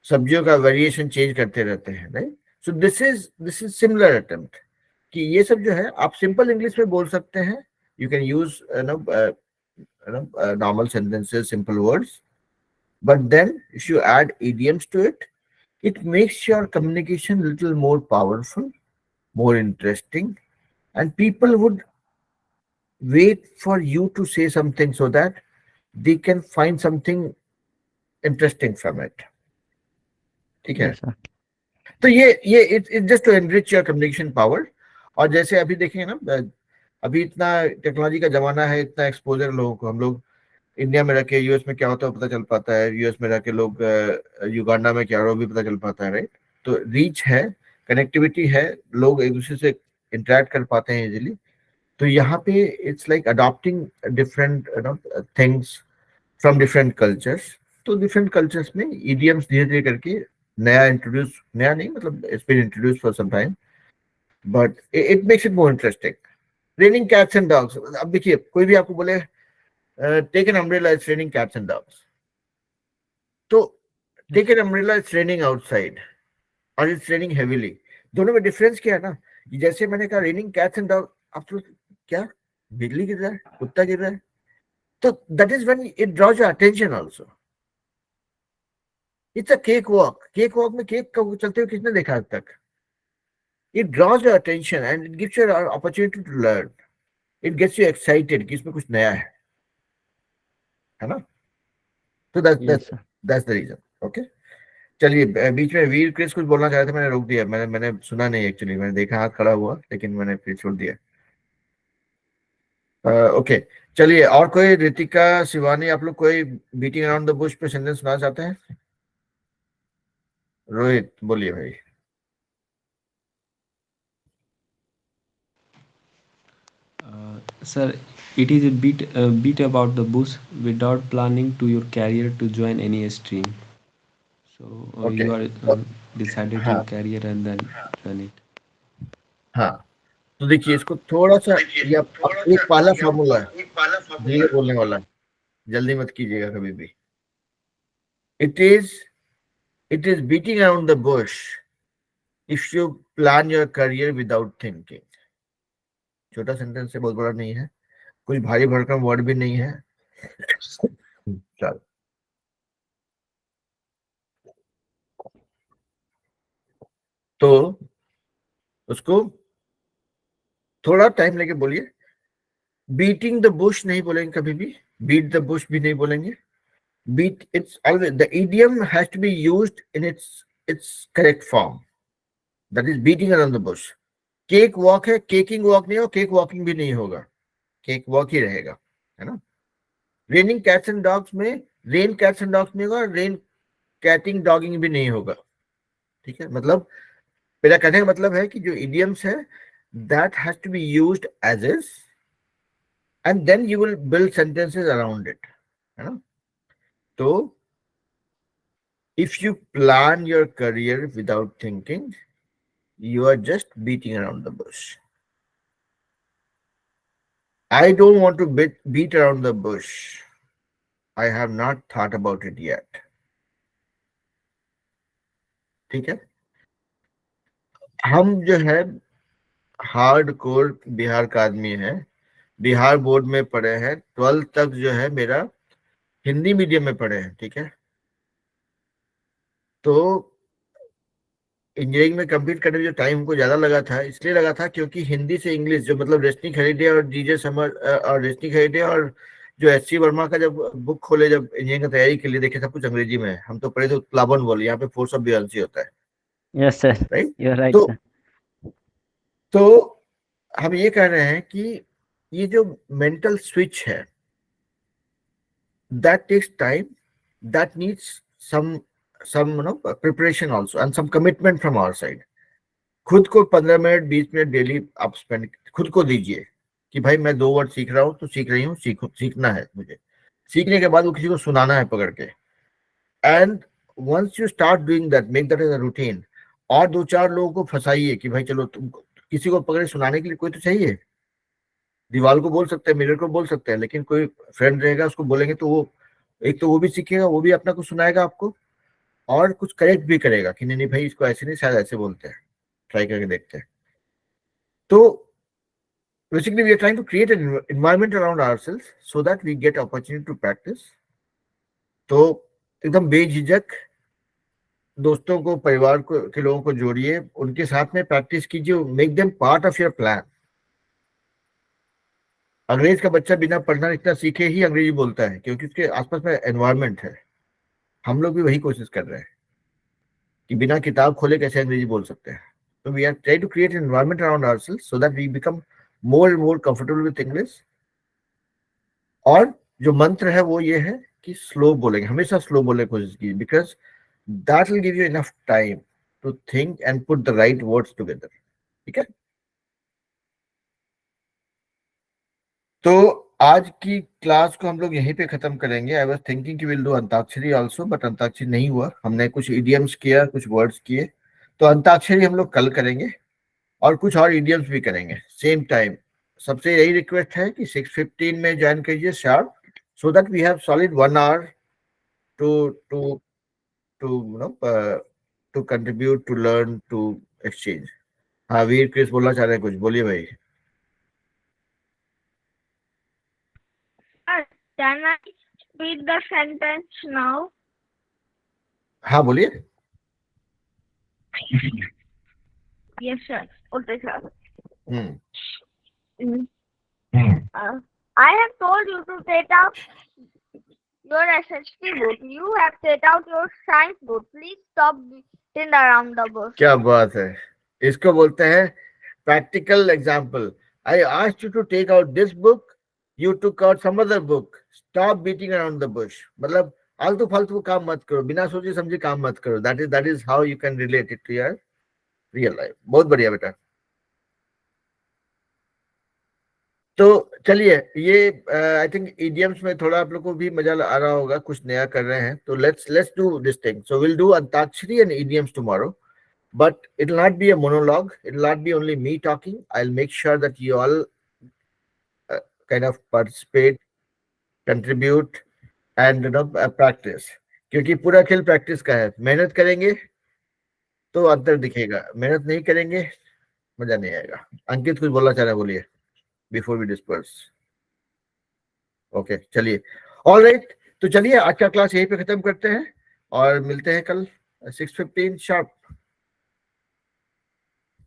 सब्जियों का वेरिएशन चेंज करते रहते हैं, right? So this is similar attempt कि ये सब जो है आप सिंपल इंग्लिश में बोल सकते हैं। You can use normal sentences, simple words, but then if you add idioms to it, it makes your communication little more powerful, more interesting, and people would wait for you to say something so that they can find something interesting from it. ठीक है? Yes sir. तो ये it just to enrich your communication power. और जैसे अभी देखेंगे ना, अभी इतना टेक्नोलॉजी का जमाना है, इतना एक्सपोजर लोगों को, हम लोग इंडिया में रह के यूएस में क्या होता है पता चल पाता है, यूएस में रह के लोग युगांडा में क्या हो भी पता चल पाता है, राइट? तो रीच है, कनेक्टिविटी है, लोग एक दूसरे से इंटरेक्ट कर पाते हैं इजीली। तो यहाँ पे it's like adopting different things from different cultures. तो डिफरेंट कल्चर्स में इडियम्स धीरे धीरे करके नया नहीं, मतलब it's been introduce for some time, but it makes it more interesting. Raining cats and dogs, अब देखिए कोई भी आपको बोले take an umbrella, it's raining cats and dogs. तो take an umbrella, it's raining outside और इट्स रेनिंग हेवीली। दोनों में डिफरेंस क्या है ना? जैसे मैंने कहा रेनिंग कैट्स एंड डॉग, आप तो क्या बिजली गिर रहा है, कुत्ता गिर रहा है, तो that is when it draws your attention also. It's a cake walk. Cake walk में केक को चलते हुए किसने देखा आज तक? It draws your attention and it gives you an opportunity to learn. It gets you excited कि इसमें कुछ नया है ना? So Yes, sir. that's the reason. Okay. चलिए बीच में वीर क्रिस कुछ बोलना चाह रहे थे, मैंने रोक दिया, मैंने सुना नहीं एक्चुअली, मैंने देखा हाथ खड़ा हुआ लेकिन मैंने फिर छोड़ दिया। ओके चलिए, और कोई, रितिका, शिवानी, आप लोग कोई बीटिंग अराउंड द बुश पे सेंटेंस सुना चाहते हैं? रोहित बोलिए भाई। Sir, it is a bit about the bush without planning to your career to join any stream. So okay you are decided हाँ your career and then join it. हाँ, तो देखिए इसको थोड़ा सा, ये अब एक पहला फॉर्मूला है, धीरे बोलने वाला है, जल्दी मत कीजिएगा कभी भी। It is beating around the Bush if you plan your career without thinking. छोटा सेंटेंस है, बहुत बड़ा नहीं है, कुछ भारी भरकम वर्ड भी नहीं है। चलो, तो उसको थोड़ा टाइम लेके बोलिए। बीटिंग द बुश नहीं बोलेंगे कभी भी, बीट द बुश भी नहीं बोलेंगे। Beat, it's always the idiom has to be used in its correct form, that is beating around the bush. Cake walk है, केकिंग वॉक नहीं हो, केक वॉकिंग भी नहीं होगा, केक वॉक ही रहेगा, है ना? रेनिंग कैट्स एंड डॉग्स में रेन कैट्स एंड डॉग्स नहीं होगा, रेन कैटिंग डॉगिंग भी नहीं होगा। ठीक है, मतलब मेरा कहने का मतलब है कि जो इडियम्स है that has to be used as is and then you will build sentences around it, है ना? तो if you plan your career without thinking, you are just beating around the bush. I don't want to beat around the bush. I have not thought about it yet. ठीक है, हम जो है हार्ड कोर बिहार का आदमी है, बिहार बोर्ड में पढ़े हैं, 12th तक जो है मेरा हिंदी मीडियम में पढ़े हैं। ठीक है, तो इंजीनियरिंग में कंप्लीट करने में जो टाइम हमको ज्यादा लगा था, इसलिए लगा था क्योंकि हिंदी से इंग्लिश, जो मतलब रेशनी खरीदे और जीजे समर और रेशनी खरीदे और जो एस सी वर्मा का जब बुक खोले, जब इंजीनियरिंग की तैयारी के लिए देखे, सब कुछ अंग्रेजी में है। हम तो पढ़े तो प्लाबन बोले, यहाँ पे फोर्स ऑफ बियंसी होता है। Yes, sir. Right, You're right, तो sir. तो हम ये कह रहे हैं कि ये जो मेंटल स्विच है, that takes time, that needs some preparation also and some commitment from our side. खुद को 15 मिनट 20 मिनट डेली आप स्पेंड खुद को दीजिए कि भाई मैं 2 वर्ड सीख रहा हूँ तो सीख रही हूँ, सीखना है मुझे। सीखने के बाद वो किसी को सुनाना है पकड़ के, and once you start doing that, make that as a routine. और 2-4 लोगों को फंसाइए कि भाई चलो, तुम किसी को पकड़े सुनाने के लिए कोई तो चाहिए। दीवार को बोल सकते हैं, मिरर को बोल सकते हैं, लेकिन कोई फ्रेंड रहेगा, उसको बोलेंगे तो वो एक तो वो भी सीखेगा, वो भी अपना कुछ सुनाएगा आपको, और कुछ करेक्ट भी करेगा कि नहीं नहीं भाई इसको ऐसे नहीं, शायद ऐसे बोलते हैं, ट्राई करके देखते हैं। तो basically we are trying to create an environment around ourselves so that we get opportunity to practice. तो एकदम बेझिझक दोस्तों को, परिवार को के लोगों को जोड़िए, उनके साथ में प्रैक्टिस कीजिए, make them part of your plan. अंग्रेज का बच्चा बिना पढ़ना लिखना सीखे ही अंग्रेजी बोलता है, क्योंकि उसके आसपास में एनवायरनमेंट है। हम लोग भी वही कोशिश कर रहे हैं कि बिना किताब खोले कैसे अंग्रेजी बोल सकते हैं। तो we are try to create an environment around ourselves so that we become more and more comfortable with English. और जो मंत्र है वो ये है कि स्लो बोलेंगे, हमेशा स्लो बोलने की कोशिश कीजिए, because that will give you enough time to think and put the right words together. ठीक है, तो आज की क्लास को हम लोग यहीं पे खत्म करेंगे। आई वाज थिंकिंग कि will do antakshari also, but antakshari नहीं हुआ, हमने कुछ इडियम्स किया, कुछ वर्ड्स किए, तो अंताक्षरी हम लोग कल करेंगे और कुछ और इडियम्स भी करेंगे सेम टाइम। सबसे यही रिक्वेस्ट है कि 6:15 में ज्वाइन कीजिए sharp, so that we have solid 1 hour to to to to contribute, to learn, to exchange. हाँ, वीर क्रिस बोलना चाह रहे हैं कुछ, बोलिए भाई। Can I read the sentence now? हाँ बोलिए। Yes, sir. Okay, sir. Hmm I have told you to take out your SHT book. You have take out your science book. Please stop beating around the bush. क्या बात है, इसको बोलते हैं practical example. I asked you to take out this book, you took out some other book. Stop beating around the bush. मतलब आलतू फालतू काम मत करो, बिना सोचे समझे काम मत करो. That is how you can relate it to your real life. बहुत बढ़िया बेटा. तो चलिए, ये आई थिंक इडियम्स में थोड़ा आप लोग को भी मजा आ रहा होगा, कुछ नया कर रहे हैं. तो let's do this thing. So will do antakshari and idioms tomorrow, but it will not be a monologue, it will not be only me talking. I'll make sure that you all kind of participate, contribute and practice. क्योंकि पूरा खेल प्रैक्टिस का है. मेहनत करेंगे तो अंतर दिखेगा, मेहनत नहीं करेंगे मजा नहीं आएगा. अंकित कुछ बोलना चाह रहे हैं, बोलिए बिफोर वी डिस्पर्स. ओके चलिए, ऑल राइट. तो चलिए आज का क्लास यहीं पे खत्म करते हैं और मिलते हैं कल 6:15 शार्प.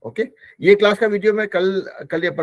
ओके, ये क्लास का वीडियो मैं कल या परसों